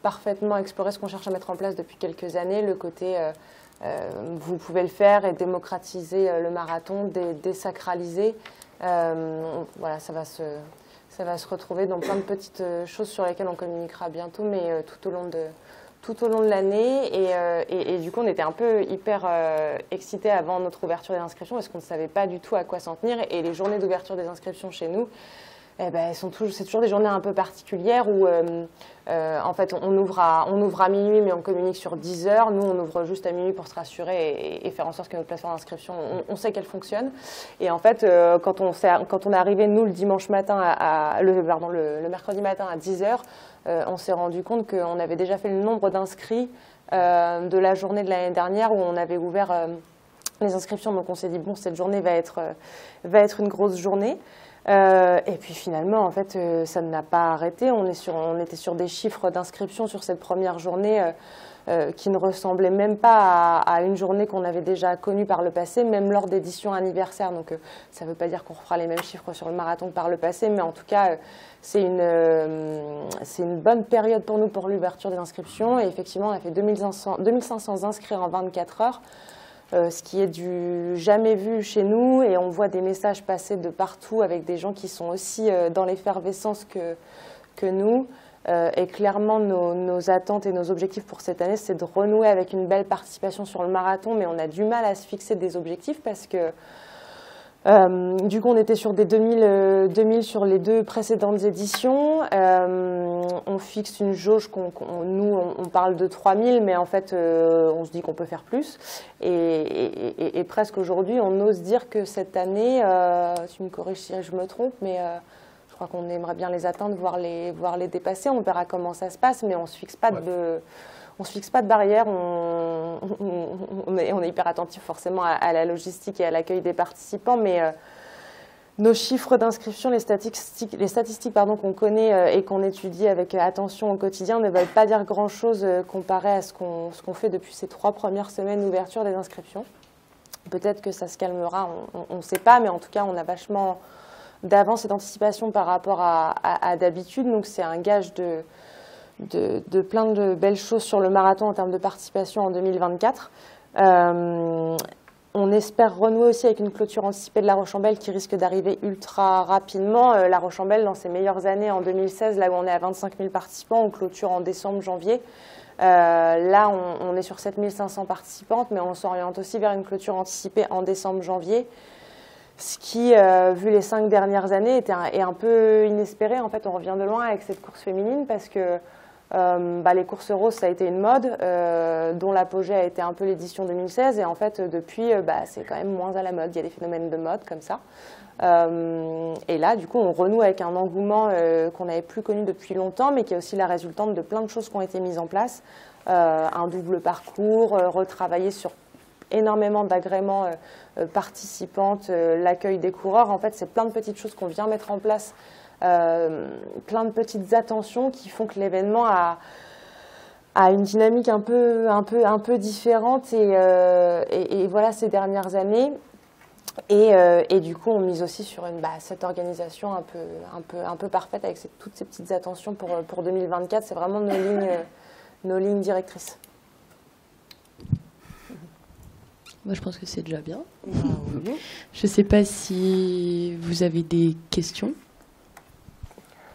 parfaitement explorer ce qu'on cherche à mettre en place depuis quelques années, le côté vous pouvez le faire et démocratiser le marathon, désacraliser. Voilà, ça va se retrouver dans plein de petites choses sur lesquelles on communiquera bientôt, mais tout au long de l'année. Et du coup, on était un peu hyper excités avant notre ouverture des inscriptions parce qu'on ne savait pas du tout à quoi s'en tenir. Et les journées d'ouverture des inscriptions chez nous, c'est toujours des journées un peu particulières où en fait on ouvre à minuit mais on communique sur 10 heures. Nous on ouvre juste à minuit pour se rassurer et faire en sorte que notre plateforme d'inscription, on sait qu'elle fonctionne. Et en fait quand on est arrivé nous le dimanche matin le mercredi matin à 10 heures, on s'est rendu compte qu'on avait déjà fait le nombre d'inscrits de la journée de l'année dernière où on avait ouvert les inscriptions. Donc on s'est dit bon, cette journée va être une grosse journée. Et puis finalement, en fait, ça n'a pas arrêté. On était sur des chiffres d'inscription sur cette première journée qui ne ressemblaient même pas à une journée qu'on avait déjà connue par le passé, même lors d'éditions anniversaires. Donc ça ne veut pas dire qu'on refera les mêmes chiffres sur le marathon que par le passé, mais en tout cas, c'est une bonne période pour nous pour l'ouverture des inscriptions. Et effectivement, on a fait 2500 inscrits en 24 heures. Ce qui est du jamais vu chez nous, et on voit des messages passer de partout avec des gens qui sont aussi dans l'effervescence que nous. Et clairement, nos attentes et nos objectifs pour cette année, c'est de renouer avec une belle participation sur le marathon, mais on a du mal à se fixer des objectifs parce que du coup, on était sur des 2000 sur les deux précédentes éditions. On fixe une jauge, nous, on parle de 3000, mais en fait, on se dit qu'on peut faire plus. Et presque aujourd'hui, on ose dire que cette année, tu me corriges si je me trompe, mais je crois qu'on aimerait bien les atteindre, voire les dépasser. On verra comment ça se passe, mais on ne se fixe pas de barrière, on est hyper attentif forcément à la logistique et à l'accueil des participants, mais nos chiffres d'inscription, les statistiques qu'on connaît et qu'on étudie avec attention au quotidien ne veulent pas dire grand-chose comparé à ce qu'on fait depuis ces 3 premières semaines d'ouverture des inscriptions. Peut-être que ça se calmera, on ne sait pas, mais en tout cas, on a vachement d'avance et d'anticipation par rapport à d'habitude, donc c'est un gage de plein de belles choses sur le marathon en termes de participation en 2024. On espère renouer aussi avec une clôture anticipée de La Rochambelle qui risque d'arriver ultra rapidement. La Rochambelle, dans ses meilleures années, en 2016, là où on est à 25 000 participants, on clôture en décembre-janvier. Là, on est sur 7 500 participantes, mais on s'oriente aussi vers une clôture anticipée en décembre-janvier. Ce qui, vu les 5 dernières années, est un peu inespéré. En fait, on revient de loin avec cette course féminine parce que les courses roses, ça a été une mode dont l'apogée a été un peu l'édition 2016. Et en fait, depuis, c'est quand même moins à la mode. Il y a des phénomènes de mode comme ça. Et là, du coup, on renoue avec un engouement qu'on n'avait plus connu depuis longtemps, mais qui est aussi la résultante de plein de choses qui ont été mises en place. Un double parcours, retravailler sur énormément d'agréments participantes, l'accueil des coureurs. En fait, c'est plein de petites choses qu'on vient mettre en place, plein de petites attentions qui font que l'événement a une dynamique un peu différente et voilà ces dernières années. Et du coup, on mise aussi sur cette organisation un peu parfaite avec toutes ces petites attentions pour 2024. C'est vraiment nos lignes directrices. Moi, je pense que c'est déjà bien. Je ne sais pas si vous avez des questions.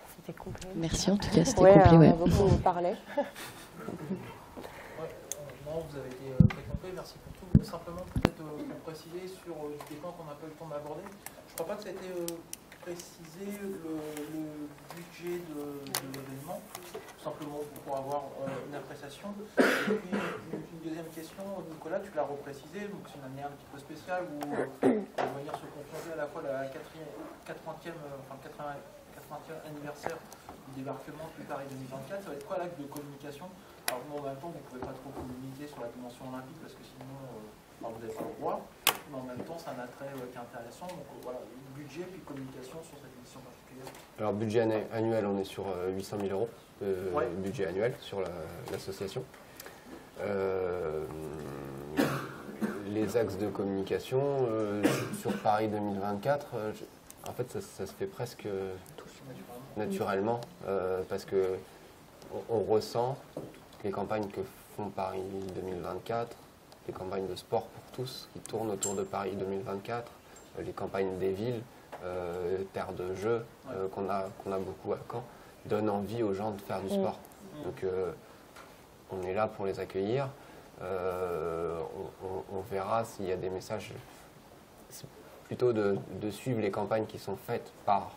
C'était complet. Merci, en tout cas, c'était complet. On a beaucoup parlé. Non, vous avez été très complet, merci pour tout. Simplement, peut-être pour préciser sur des points qu'on n'a pas eu le temps d'aborder. Je ne crois pas que ça a été précisé repréciser le budget de l'événement, tout simplement pour avoir une appréciation. Et puis une deuxième question, Nicolas, tu l'as reprécisé, donc c'est une année un petit peu spéciale où on va venir se confronter à la fois la 80e anniversaire du débarquement de Paris 2024. Ça va être quoi l'acte de communication? Alors nous, en même temps, vous ne pouvez pas trop communiquer sur la dimension olympique parce que sinon vous n'êtes pas le roi, mais en même temps c'est un attrait qui est intéressant. Donc voilà, budget puis communication sur cette édition particulière. Alors budget annuel, on est sur 800 000 euros de budget annuel sur l'association. Les axes de communication sur Paris 2024, en fait ça se fait presque naturellement parce que on ressent les campagnes que font Paris 2024, les campagnes de sport pour tous qui tournent autour de Paris 2024, les campagnes des villes, terre de jeu qu'on a beaucoup à Caen, donnent envie aux gens de faire du sport. Donc on est là pour les accueillir. On verra s'il y a des messages. C'est plutôt de suivre les campagnes qui sont faites par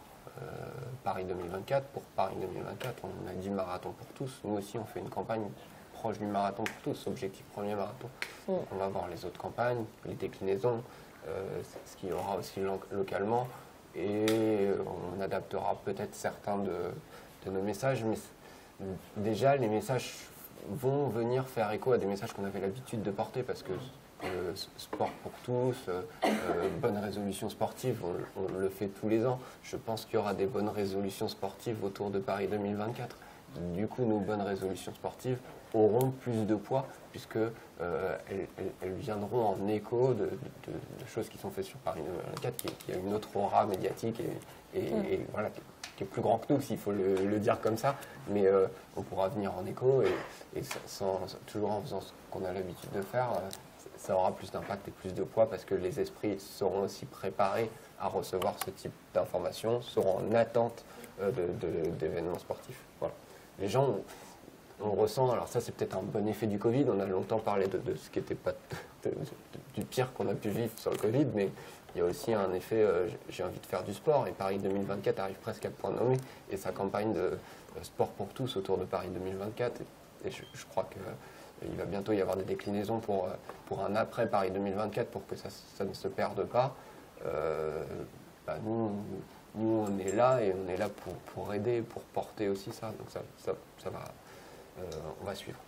Paris 2024. Pour Paris 2024, on a dit marathon pour tous. Nous aussi, on fait une campagne proche du marathon pour tous, objectif premier marathon. Donc, on va voir les autres campagnes, les déclinaisons, ce qu'il y aura aussi localement. Et on adaptera peut-être certains de nos messages. Mais déjà, les messages vont venir faire écho à des messages qu'on avait l'habitude de porter parce que sport pour tous, bonne résolution sportive, on le fait tous les ans. Je pense qu'il y aura des bonnes résolutions sportives autour de Paris 2024. Du coup, nos bonnes résolutions sportives auront plus de poids puisque elles viendront en écho de choses qui sont faites sur Paris 2024, qui a une autre aura médiatique et voilà, qui est plus grand que nous, s'il faut le dire comme ça, mais on pourra venir en écho et toujours en faisant ce qu'on a l'habitude de faire, ça aura plus d'impact et plus de poids parce que les esprits seront aussi préparés à recevoir ce type d'informations, seront en attente d'événements sportifs. Voilà. Les gens, on ressent, alors ça c'est peut-être un bon effet du Covid, on a longtemps parlé de ce qui n'était pas du pire qu'on a pu vivre sur le Covid, mais il y a aussi un effet, j'ai envie de faire du sport, et Paris 2024 arrive presque à le point nommé, et sa campagne de sport pour tous autour de Paris 2024, et je crois qu'il va bientôt y avoir des déclinaisons pour un après Paris 2024 pour que ça ne se perde pas. Nous, on est là, et on est là pour aider, pour porter aussi ça, donc ça va, on va suivre.